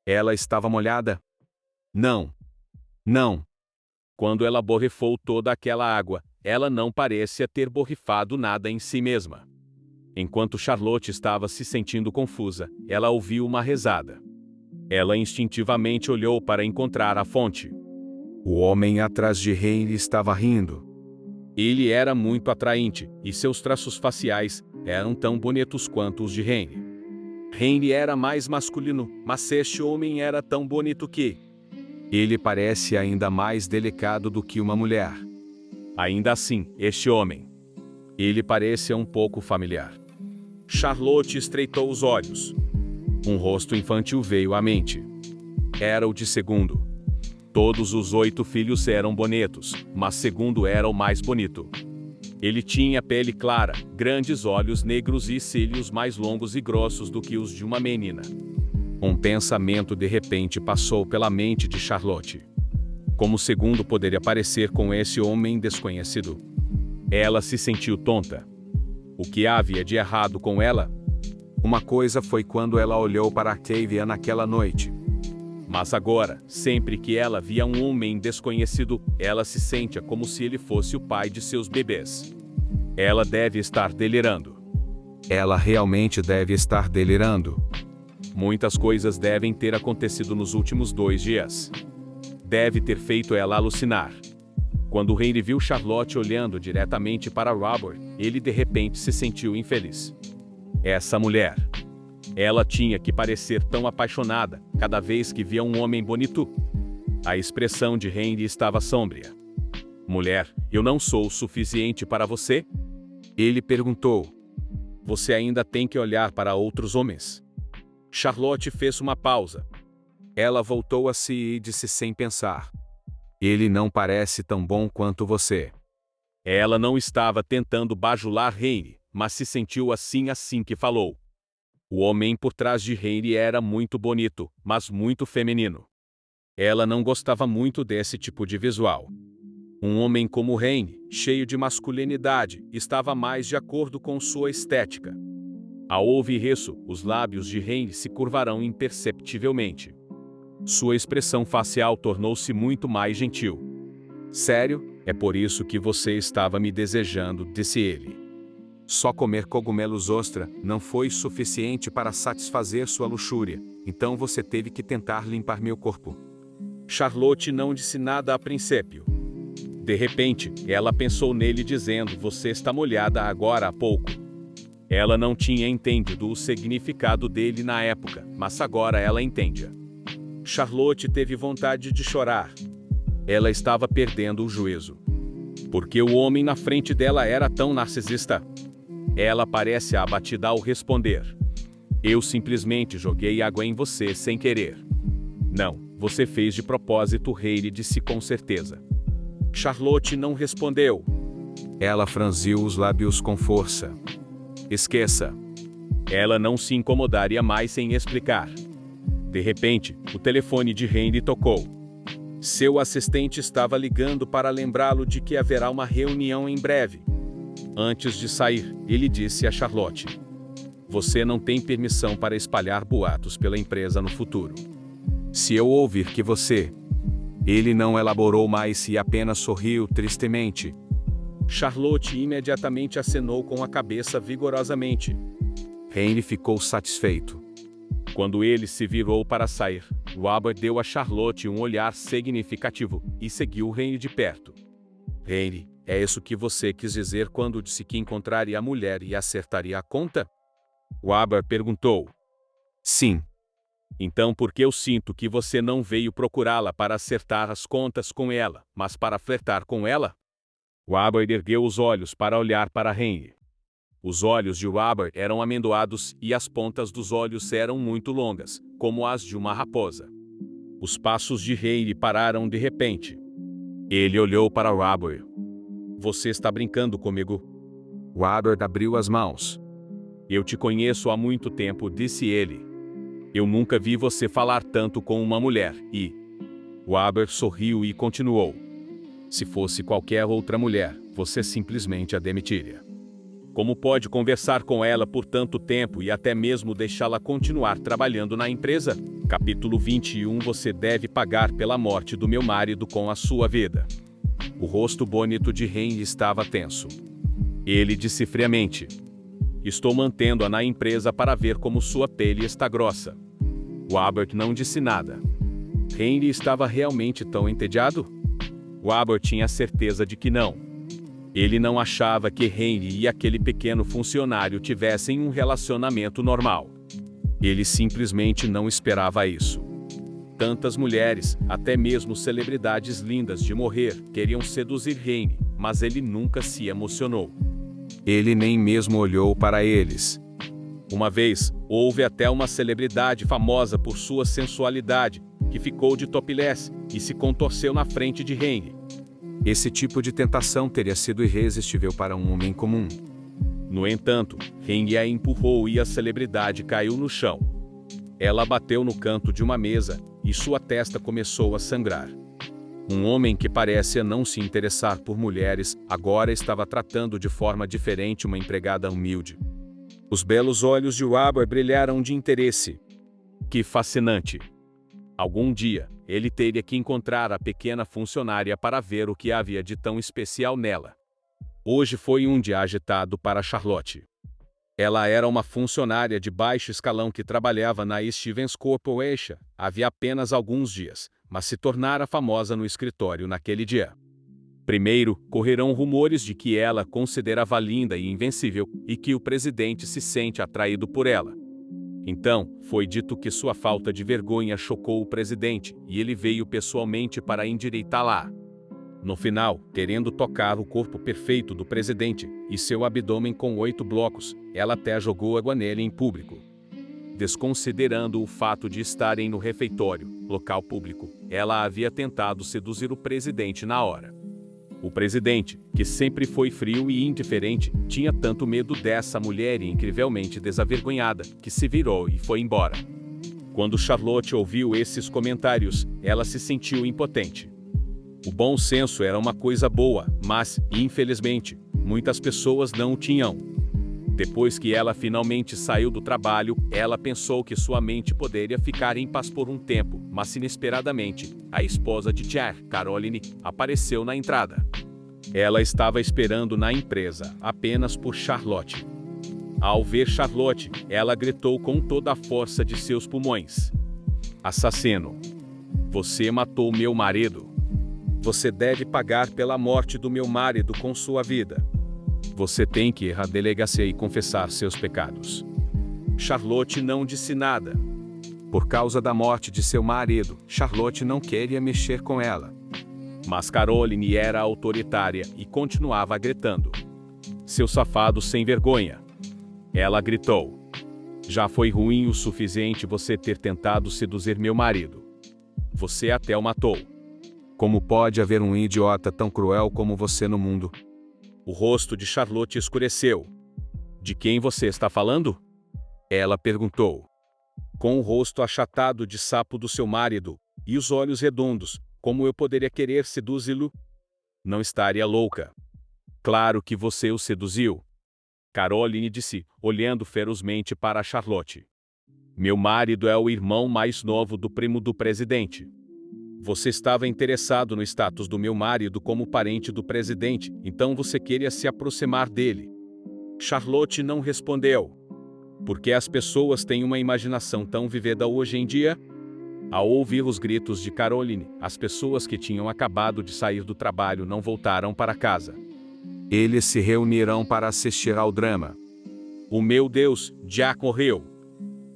Ela estava molhada? Não. Não. Quando ela borrifou toda aquela água, ela não parecia ter borrifado nada em si mesma. Enquanto Charlotte estava se sentindo confusa, ela ouviu uma risada. Ela instintivamente olhou para encontrar a fonte. O homem atrás de Henry estava rindo. Ele era muito atraente, e seus traços faciais eram tão bonitos quanto os de Henry. Henry era mais masculino, mas este homem era tão bonito que... Ele parece ainda mais delicado do que uma mulher. Ainda assim, este homem... Ele parecia um pouco familiar. Charlotte estreitou os olhos. Um rosto infantil veio à mente. Era o de Segundo. Todos os 8 filhos eram bonitos, mas Segundo era o mais bonito. Ele tinha pele clara, grandes olhos negros e cílios mais longos e grossos do que os de uma menina. Um pensamento de repente passou pela mente de Charlotte. Como Segundo poderia parecer com esse homem desconhecido? Ela se sentiu tonta. O que havia de errado com ela? Uma coisa foi quando ela olhou para Octavia naquela noite. Mas agora, sempre que ela via um homem desconhecido, ela se sentia como se ele fosse o pai de seus bebês. Ela deve estar delirando. Ela realmente deve estar delirando. Muitas coisas devem ter acontecido nos últimos 2 dias. Deve ter feito ela alucinar. Quando Henry viu Charlotte olhando diretamente para Robert, ele de repente se sentiu infeliz. Essa mulher... Ela tinha que parecer tão apaixonada cada vez que via um homem bonito. A expressão de Henry estava sombria. Mulher, eu não sou o suficiente para você? Ele perguntou. Você ainda tem que olhar para outros homens. Charlotte fez uma pausa. Ela voltou a si e disse sem pensar. Ele não parece tão bom quanto você. Ela não estava tentando bajular Henry, mas se sentiu assim que falou. O homem por trás de Henry era muito bonito, mas muito feminino. Ela não gostava muito desse tipo de visual. Um homem como Henry, cheio de masculinidade, estava mais de acordo com sua estética. Ao ouvir isso, os lábios de Henry se curvaram imperceptivelmente. Sua expressão facial tornou-se muito mais gentil. Sério? É por isso que você estava me desejando, disse ele. Só comer cogumelos ostra não foi suficiente para satisfazer sua luxúria, então você teve que tentar limpar meu corpo. Charlotte não disse nada a princípio. De repente, ela pensou nele dizendo, você está molhada agora há pouco. Ela não tinha entendido o significado dele na época, mas agora ela entende. Charlotte teve vontade de chorar. Ela estava perdendo o juízo. Porque o homem na frente dela era tão narcisista. Ela parece abatida ao responder. Eu simplesmente joguei água em você sem querer. Não, você fez de propósito, Henry disse com certeza. Charlotte não respondeu. Ela franziu os lábios com força. Esqueça. Ela não se incomodaria mais em explicar. De repente, o telefone de Henry tocou. Seu assistente estava ligando para lembrá-lo de que haverá uma reunião em breve. Antes de sair, ele disse a Charlotte: "Você não tem permissão para espalhar boatos pela empresa no futuro. Se eu ouvir que você..." Ele não elaborou mais e apenas sorriu tristemente. Charlotte imediatamente acenou com a cabeça vigorosamente. Henry ficou satisfeito. Quando ele se virou para sair, Robert deu a Charlotte um olhar significativo e seguiu Henry de perto. "Henry, é isso que você quis dizer quando disse que encontraria a mulher e acertaria a conta?" Robert perguntou. Sim. "Então por que eu sinto que você não veio procurá-la para acertar as contas com ela, mas para flertar com ela?" Robert ergueu os olhos para olhar para Henry. Os olhos de Robert eram amendoados e as pontas dos olhos eram muito longas, como as de uma raposa. Os passos de Henry pararam de repente. Ele olhou para Robert. "Você está brincando comigo?" Robert abriu as mãos. "Eu te conheço há muito tempo", disse ele. "Eu nunca vi você falar tanto com uma mulher e..." Robert sorriu e continuou. "Se fosse qualquer outra mulher, você simplesmente a demitiria. Como pode conversar com ela por tanto tempo e até mesmo deixá-la continuar trabalhando na empresa? Capítulo 21. Você deve pagar pela morte do meu marido com a sua vida." O rosto bonito de Henry estava tenso. Ele disse friamente: "Estou mantendo-a na empresa para ver como sua pele está grossa." Robert não disse nada. Henry estava realmente tão entediado? Robert tinha certeza de que não. Ele não achava que Henry e aquele pequeno funcionário tivessem um relacionamento normal. Ele simplesmente não esperava isso. Tantas mulheres, até mesmo celebridades lindas de morrer, queriam seduzir Henry, mas ele nunca se emocionou. Ele nem mesmo olhou para eles. Uma vez, houve até uma celebridade famosa por sua sensualidade, que ficou de topless e se contorceu na frente de Henry. Esse tipo de tentação teria sido irresistível para um homem comum. No entanto, Henry a empurrou e a celebridade caiu no chão. Ela bateu no canto de uma mesa e sua testa começou a sangrar. Um homem que parecia não se interessar por mulheres agora estava tratando de forma diferente uma empregada humilde. Os belos olhos de Robert brilharam de interesse. Que fascinante! Algum dia, ele teria que encontrar a pequena funcionária para ver o que havia de tão especial nela. Hoje foi um dia agitado para Charlotte. Ela era uma funcionária de baixo escalão que trabalhava na Stevens Corporation havia apenas alguns dias, mas se tornara famosa no escritório naquele dia. Primeiro, correrão rumores de que ela considerava linda e invencível e que o presidente se sente atraído por ela. Então, foi dito que sua falta de vergonha chocou o presidente e ele veio pessoalmente para endireitá-la. No final, querendo tocar o corpo perfeito do presidente e seu abdômen com 8 blocos, ela até jogou água nele em público. Desconsiderando o fato de estarem no refeitório, local público, ela havia tentado seduzir o presidente na hora. O presidente, que sempre foi frio e indiferente, tinha tanto medo dessa mulher incrivelmente desavergonhada, que se virou e foi embora. Quando Charlotte ouviu esses comentários, ela se sentiu impotente. O bom senso era uma coisa boa, mas, infelizmente, muitas pessoas não o tinham. Depois que ela finalmente saiu do trabalho, ela pensou que sua mente poderia ficar em paz por um tempo, mas inesperadamente, a esposa de Jack, Caroline, apareceu na entrada. Ela estava esperando na empresa, apenas por Charlotte. Ao ver Charlotte, ela gritou com toda a força de seus pulmões: "Assassino! Você matou meu marido! Você deve pagar pela morte do meu marido com sua vida! Você tem que ir à delegacia e confessar seus pecados." Charlotte não disse nada. Por causa da morte de seu marido, Charlotte não queria mexer com ela. Mas Caroline era autoritária e continuava gritando: "Seu safado sem vergonha!" Ela gritou: "Já foi ruim o suficiente você ter tentado seduzir meu marido. Você até o matou. Como pode haver um idiota tão cruel como você no mundo?" O rosto de Charlotte escureceu. "De quem você está falando?" Ela perguntou. Com o rosto achatado de sapo do seu marido, e os olhos redondos, como eu poderia querer seduzi-lo? Não estaria louca. Claro que você o seduziu. Caroline disse, olhando ferozmente para Charlotte. Meu marido é o irmão mais novo do primo do presidente. Você estava interessado no status do meu marido como parente do presidente, então você queria se aproximar dele. Charlotte não respondeu. Por que as pessoas têm uma imaginação tão vivida hoje em dia? Ao ouvir os gritos de Caroline, as pessoas que tinham acabado de sair do trabalho não voltaram para casa. Eles se reunirão para assistir ao drama. O meu Deus, Jack morreu.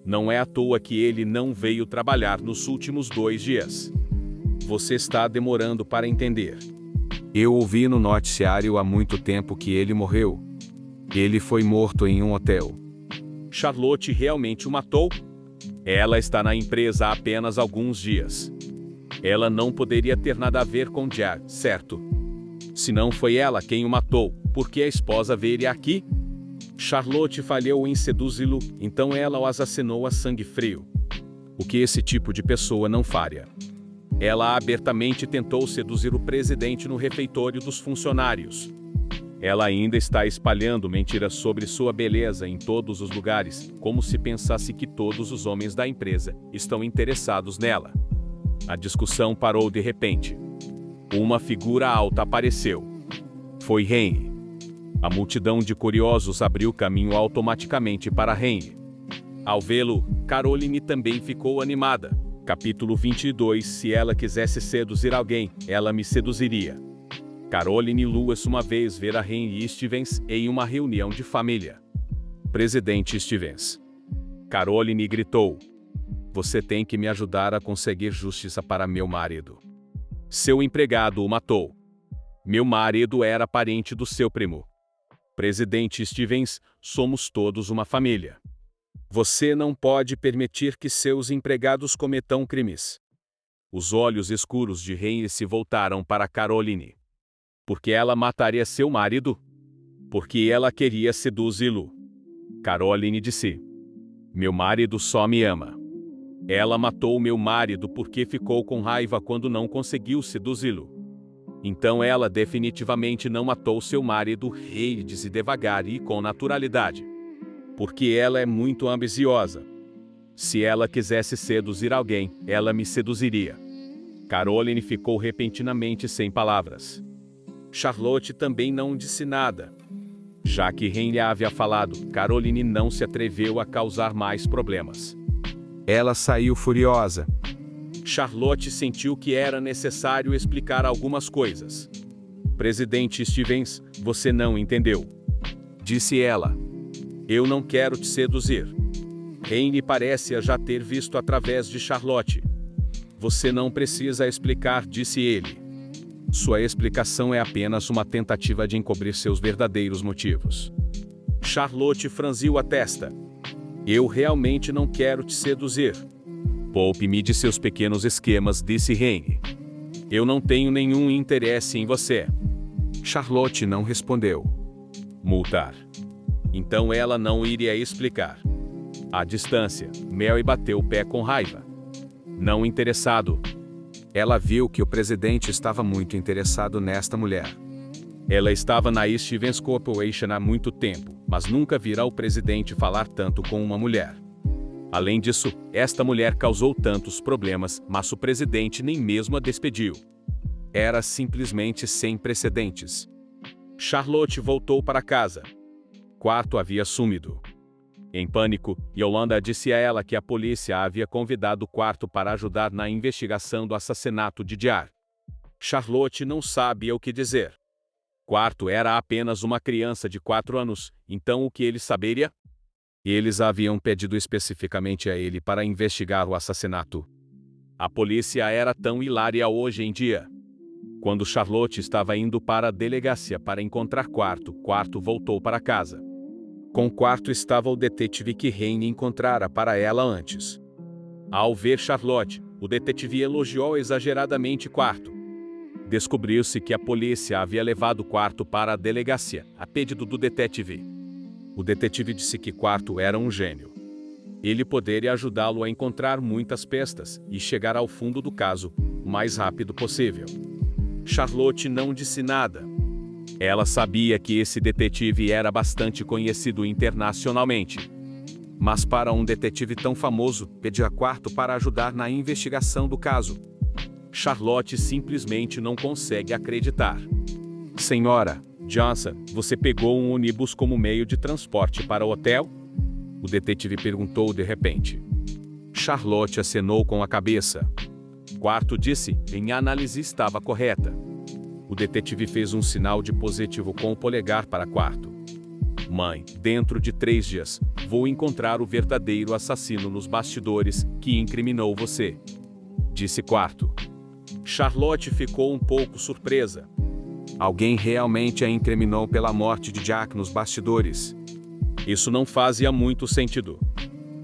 Não é à toa que ele não veio trabalhar nos últimos 2 dias. Você está demorando para entender. Eu ouvi no noticiário há muito tempo que ele morreu. Ele foi morto em um hotel. Charlotte realmente o matou? Ela está na empresa há apenas alguns dias. Ela não poderia ter nada a ver com Jack, certo? Se não foi ela quem o matou, por que a esposa veio aqui? Charlotte falhou em seduzi-lo, então ela o assassinou a sangue frio. O que esse tipo de pessoa não faria? Ela abertamente tentou seduzir o presidente no refeitório dos funcionários. Ela ainda está espalhando mentiras sobre sua beleza em todos os lugares, como se pensasse que todos os homens da empresa estão interessados nela. A discussão parou de repente. Uma figura alta apareceu. Foi Henry. A multidão de curiosos abriu caminho automaticamente para Henry. Ao vê-lo, Caroline também ficou animada. Capítulo 22. Se ela quisesse seduzir alguém, ela me seduziria. Caroline Lewis uma vez ver a Henry Stevens em uma reunião de família. Presidente Stevens. Caroline gritou. Você tem que me ajudar a conseguir justiça para meu marido. Seu empregado o matou. Meu marido era parente do seu primo. Presidente Stevens, somos todos uma família. Você não pode permitir que seus empregados cometam crimes. Os olhos escuros de Henry se voltaram para Caroline. Porque ela mataria seu marido? Porque ela queria seduzi-lo. Caroline disse. Meu marido só me ama. Ela matou meu marido porque ficou com raiva quando não conseguiu seduzi-lo. Então ela definitivamente não matou seu marido, Henry disse devagar e com naturalidade. Porque ela é muito ambiciosa. Se ela quisesse seduzir alguém, ela me seduziria. Caroline ficou repentinamente sem palavras. Charlotte também não disse nada. Já que Henry havia falado, Caroline não se atreveu a causar mais problemas. Ela saiu furiosa. Charlotte sentiu que era necessário explicar algumas coisas. Presidente Stevens, você não entendeu. Disse ela. Eu não quero te seduzir. Henry parece já ter visto através de Charlotte. Você não precisa explicar, disse ele. Sua explicação é apenas uma tentativa de encobrir seus verdadeiros motivos. Charlotte franziu a testa. Eu realmente não quero te seduzir. Poupe-me de seus pequenos esquemas, disse Henry. Eu não tenho nenhum interesse em você. Charlotte não respondeu. Multar. Então ela não iria explicar. À distância, Mary bateu o pé com raiva. Não interessado. Ela viu que o presidente estava muito interessado nesta mulher. Ela estava na Stevens Corporation há muito tempo, mas nunca vira o presidente falar tanto com uma mulher. Além disso, esta mulher causou tantos problemas, mas o presidente nem mesmo a despediu. Era simplesmente sem precedentes. Charlotte voltou para casa. Quarto havia sumido. Em pânico, Yolanda disse a ela que a polícia havia convidado o quarto para ajudar na investigação do assassinato de Jar. Charlotte não sabia o que dizer. Quarto era apenas uma criança de 4 anos, então o que ele saberia? Eles haviam pedido especificamente a ele para investigar o assassinato. A polícia era tão hilária hoje em dia. Quando Charlotte estava indo para a delegacia para encontrar Quarto voltou para casa. Com Quarto estava o detetive que Henry encontrara para ela antes. Ao ver Charlotte, o detetive elogiou exageradamente Quarto. Descobriu-se que a polícia havia levado Quarto para a delegacia, a pedido do detetive. O detetive disse que Quarto era um gênio. Ele poderia ajudá-lo a encontrar muitas pistas e chegar ao fundo do caso o mais rápido possível. Charlotte não disse nada. Ela sabia que esse detetive era bastante conhecido internacionalmente. Mas para um detetive tão famoso, pedir quarto para ajudar na investigação do caso. Charlotte simplesmente não consegue acreditar. Senhora Johnson, você pegou um ônibus como meio de transporte para o hotel? O detetive perguntou de repente. Charlotte acenou com a cabeça. Quarto disse, em análise estava correta. O detetive fez um sinal de positivo com o polegar para Quarto. Mãe, dentro de 3 dias, vou encontrar o verdadeiro assassino nos bastidores que incriminou você, disse Quarto. Charlotte ficou um pouco surpresa. Alguém realmente a incriminou pela morte de Jack nos bastidores. Isso não fazia muito sentido.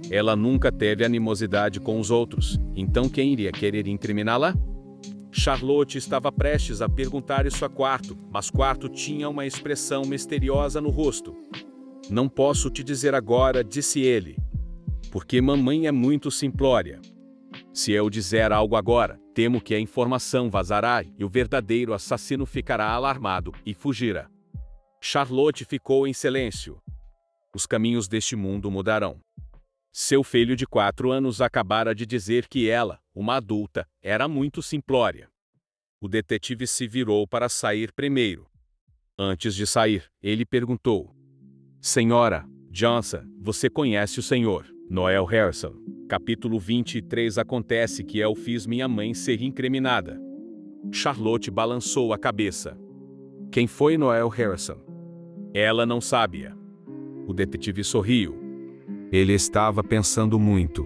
Ela nunca teve animosidade com os outros, então quem iria querer incriminá-la? Charlotte estava prestes a perguntar isso a Quarto, mas Quarto tinha uma expressão misteriosa no rosto. Não posso te dizer agora, disse ele. Porque mamãe é muito simplória. Se eu dizer algo agora, temo que a informação vazará e o verdadeiro assassino ficará alarmado e fugirá. Charlotte ficou em silêncio. Os caminhos deste mundo mudarão. Seu filho de 4 anos acabara de dizer que ela, uma adulta, era muito simplória. O detetive se virou para sair primeiro. Antes de sair, ele perguntou: Senhora Johnson, você conhece o senhor Noel Harrison? Capítulo 23. Acontece que eu fiz minha mãe ser incriminada. Charlotte balançou a cabeça. Quem foi Noel Harrison? Ela não sabia. O detetive sorriu. Ele estava pensando muito.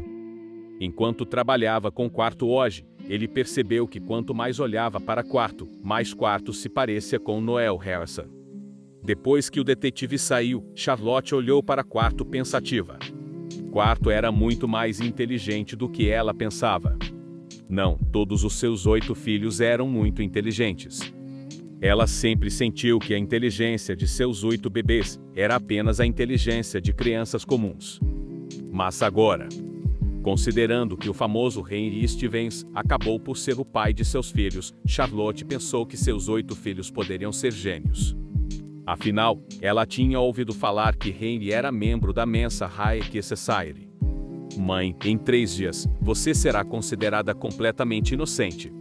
Enquanto trabalhava com Quarto hoje, ele percebeu que quanto mais olhava para Quarto, mais Quarto se parecia com Noel Harrison. Depois que o detetive saiu, Charlotte olhou para Quarto pensativa. Quarto era muito mais inteligente do que ela pensava. Não, todos os seus 8 filhos eram muito inteligentes. Ela sempre sentiu que a inteligência de seus 8 bebês era apenas a inteligência de crianças comuns. Mas agora, considerando que o famoso Henry Stevens acabou por ser o pai de seus filhos, Charlotte pensou que seus 8 filhos poderiam ser gênios. Afinal, ela tinha ouvido falar que Henry era membro da Mensa High Society. Mãe, em 3 dias, você será considerada completamente inocente,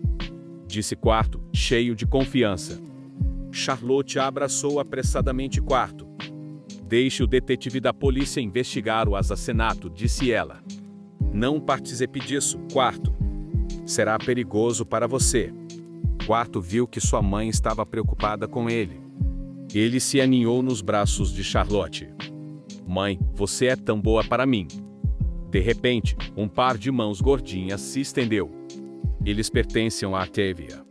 disse Quarto, cheio de confiança. Charlotte abraçou apressadamente Quarto. Deixe o detetive da polícia investigar o assassinato, disse ela. Não participe disso, Quarto. Será perigoso para você. Quarto viu que sua mãe estava preocupada com ele. Ele se aninhou nos braços de Charlotte. Mãe, você é tão boa para mim. De repente, um par de mãos gordinhas se estendeu. Eles pertenciam a Octavia.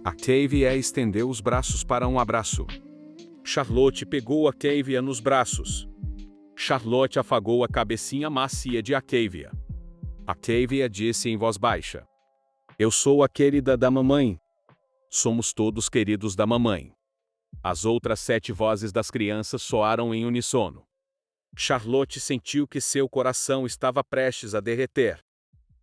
Octavia estendeu os braços para um abraço. Charlotte pegou Octavia nos braços. Charlotte afagou a cabecinha macia de Octavia. Octavia disse em voz baixa: Eu sou a querida da mamãe. Somos todos queridos da mamãe. As outras 7 vozes das crianças soaram em uníssono. Charlotte sentiu que seu coração estava prestes a derreter.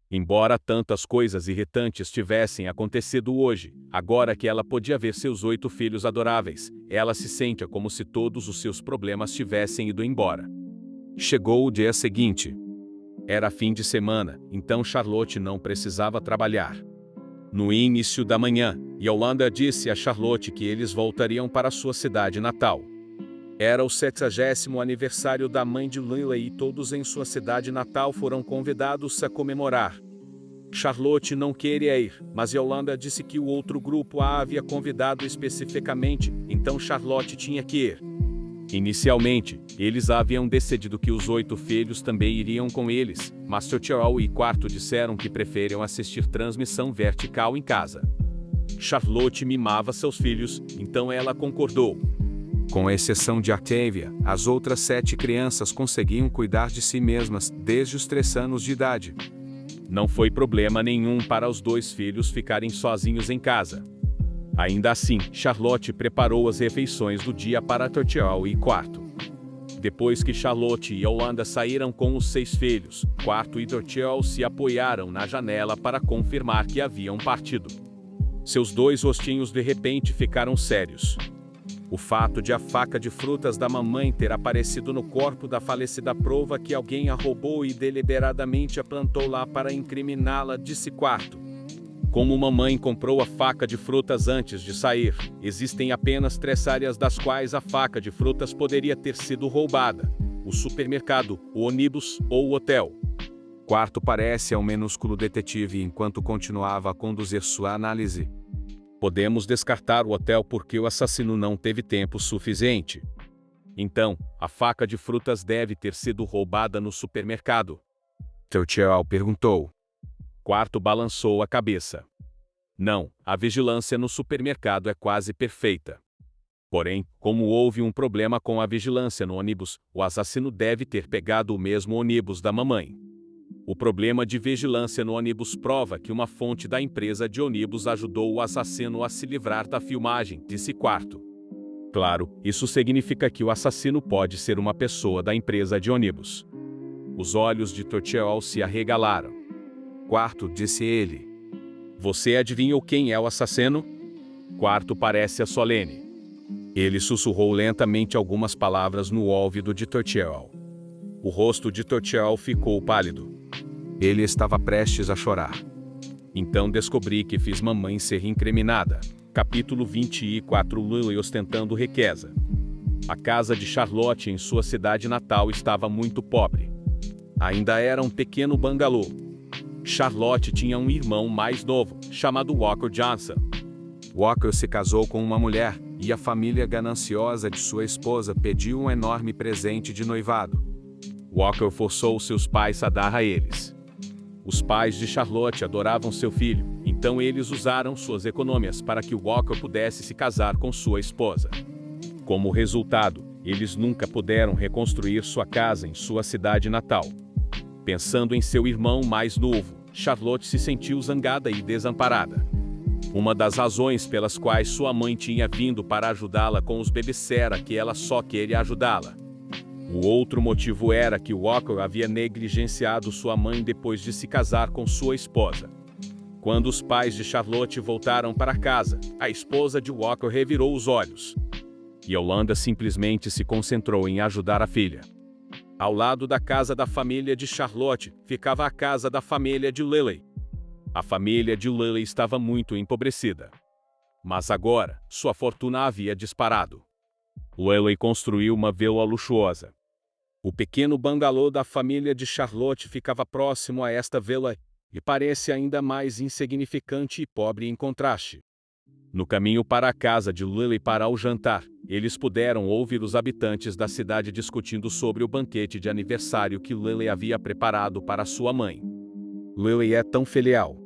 Embora tantas coisas irritantes tivessem acontecido hoje, agora que ela podia ver seus 8 filhos adoráveis, ela se sentia como se todos os seus problemas tivessem ido embora. Chegou o dia seguinte. Era fim de semana, então Charlotte não precisava trabalhar. No início da manhã, Yolanda disse a Charlotte que eles voltariam para sua cidade natal. Era o 70º aniversário da mãe de Lila e todos em sua cidade natal foram convidados a comemorar. Charlotte não queria ir, mas Yolanda disse que o outro grupo a havia convidado especificamente, então Charlotte tinha que ir. Inicialmente, eles haviam decidido que os 8 filhos também iriam com eles, mas Totoro e Quarto disseram que preferiam assistir transmissão vertical em casa. Charlotte mimava seus filhos, então ela concordou. Com exceção de Octavia, as outras 7 crianças conseguiam cuidar de si mesmas desde os 3 anos de idade. Não foi problema nenhum para os 2 filhos ficarem sozinhos em casa. Ainda assim, Charlotte preparou as refeições do dia para Totoro e Quarto. Depois que Charlotte e Yolanda saíram com os 6 filhos, Quarto e Torchel se apoiaram na janela para confirmar que haviam partido. Seus 2 rostinhos de repente ficaram sérios. O fato de a faca de frutas da mamãe ter aparecido no corpo da falecida prova que alguém a roubou e deliberadamente a plantou lá para incriminá-la, disse Quarto. Como mamãe comprou a faca de frutas antes de sair, existem apenas 3 áreas das quais a faca de frutas poderia ter sido roubada: o supermercado, o ônibus ou o hotel. Quarto parecia um minúsculo detetive enquanto continuava a conduzir sua análise. Podemos descartar o hotel porque o assassino não teve tempo suficiente. Então, a faca de frutas deve ter sido roubada no supermercado. Torchel perguntou. Quarto balançou a cabeça. Não, a vigilância no supermercado é quase perfeita. Porém, como houve um problema com a vigilância no ônibus, o assassino deve ter pegado o mesmo ônibus da mamãe. O problema de vigilância no ônibus prova que uma fonte da empresa de ônibus ajudou o assassino a se livrar da filmagem, disse Quarto. Claro, isso significa que o assassino pode ser uma pessoa da empresa de ônibus. Os olhos de Torchel se arregalaram. Quarto, disse ele. Você adivinhou quem é o assassino? Quarto parece solene. Ele sussurrou lentamente algumas palavras no ouvido de Torchel. O rosto de Torchel ficou pálido. Ele estava prestes a chorar. Então descobri que fiz mamãe ser incriminada. Capítulo 24. Lily ostentando riqueza. A casa de Charlotte em sua cidade natal estava muito pobre. Ainda era um pequeno bangalô. Charlotte tinha um irmão mais novo, chamado Walker Johnson. Walker se casou com uma mulher, e a família gananciosa de sua esposa pediu um enorme presente de noivado. Walker forçou seus pais a dar a eles. Os pais de Charlotte adoravam seu filho, então eles usaram suas economias para que Walker pudesse se casar com sua esposa. Como resultado, eles nunca puderam reconstruir sua casa em sua cidade natal. Pensando em seu irmão mais novo, Charlotte se sentiu zangada e desamparada. Uma das razões pelas quais sua mãe tinha vindo para ajudá-la com os bebês era que ela só queria ajudá-la. O outro motivo era que Walker havia negligenciado sua mãe depois de se casar com sua esposa. Quando os pais de Charlotte voltaram para casa, a esposa de Walker revirou os olhos. Yolanda simplesmente se concentrou em ajudar a filha. Ao lado da casa da família de Charlotte, ficava a casa da família de Lily. A família de Lily estava muito empobrecida. Mas agora, sua fortuna havia disparado. Lily construiu uma vila luxuosa. O pequeno bangalô da família de Charlotte ficava próximo a esta vila e parece ainda mais insignificante e pobre em contraste. No caminho para a casa de Lily para o jantar, eles puderam ouvir os habitantes da cidade discutindo sobre o banquete de aniversário que Lily havia preparado para sua mãe. Lily é tão filial.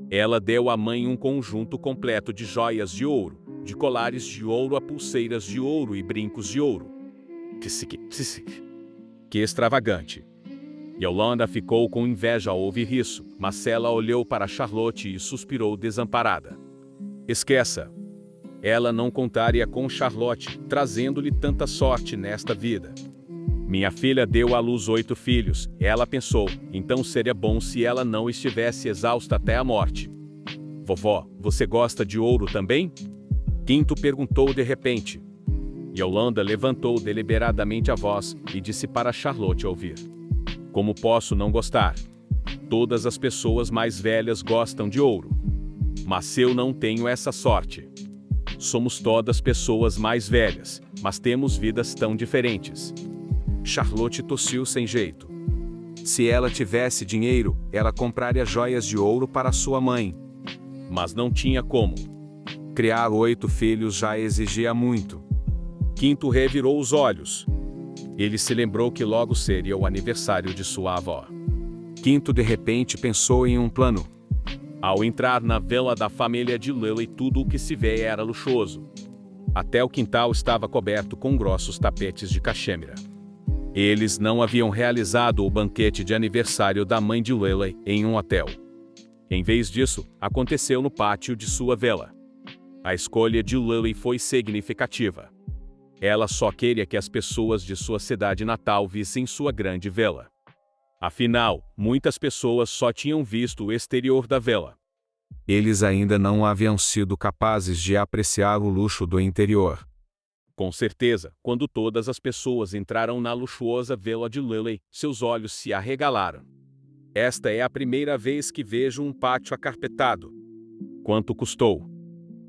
Ela deu à mãe um conjunto completo de joias de ouro, de colares de ouro a pulseiras de ouro e brincos de ouro. Que extravagante! Yolanda ficou com inveja ao ouvir isso, mas ela olhou para Charlotte e suspirou desamparada. Esqueça! Ela não contaria com Charlotte, trazendo-lhe tanta sorte nesta vida. Minha filha deu à luz 8 filhos, ela pensou, então seria bom se ela não estivesse exausta até a morte. Vovó, você gosta de ouro também? Quinto perguntou de repente. Yolanda levantou deliberadamente a voz e disse para Charlotte ouvir. Como posso não gostar? Todas as pessoas mais velhas gostam de ouro. Mas eu não tenho essa sorte. Somos todas pessoas mais velhas, mas temos vidas tão diferentes. Charlotte tossiu sem jeito. Se ela tivesse dinheiro, ela compraria joias de ouro para sua mãe. Mas não tinha como. Criar 8 filhos já exigia muito. Quinto revirou os olhos. Ele se lembrou que logo seria o aniversário de sua avó. Quinto de repente pensou em um plano. Ao entrar na vila da família de Lily, tudo o que se vê era luxuoso. Até o quintal estava coberto com grossos tapetes de cachemira. Eles não haviam realizado o banquete de aniversário da mãe de Lily em um hotel. Em vez disso, aconteceu no pátio de sua vila. A escolha de Lily foi significativa. Ela só queria que as pessoas de sua cidade natal vissem sua grande vila. Afinal, muitas pessoas só tinham visto o exterior da vila. Eles ainda não haviam sido capazes de apreciar o luxo do interior. Com certeza, quando todas as pessoas entraram na luxuosa vila de Lily, seus olhos se arregalaram. Esta é a primeira vez que vejo um pátio acarpetado. Quanto custou?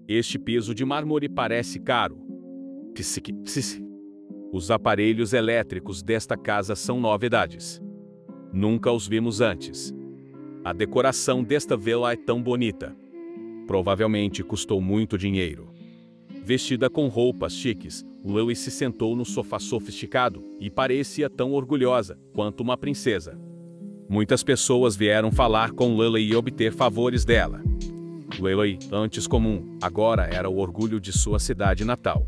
Este piso de mármore parece caro. Os aparelhos elétricos desta casa são novidades. Nunca os vimos antes. A decoração desta vila é tão bonita. Provavelmente custou muito dinheiro. Vestida com roupas chiques, Lily se sentou no sofá sofisticado e parecia tão orgulhosa quanto uma princesa. Muitas pessoas vieram falar com Lily e obter favores dela. Lily, antes comum, agora era o orgulho de sua cidade natal.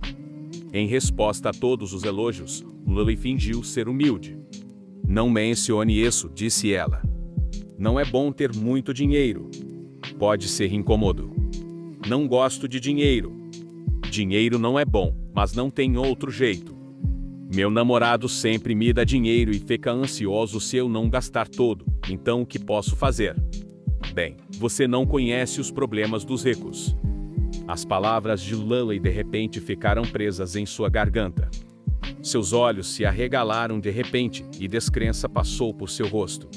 Em resposta a todos os elogios, Lily fingiu ser humilde. Não mencione isso, disse ela. Não é bom ter muito dinheiro. Pode ser incômodo. Não gosto de dinheiro. Dinheiro não é bom, mas não tem outro jeito. Meu namorado sempre me dá dinheiro e fica ansioso se eu não gastar todo, então o que posso fazer? Bem, você não conhece os problemas dos ricos. As palavras de Lily de repente ficaram presas em sua garganta. Seus olhos se arregalaram de repente e descrença passou por seu rosto.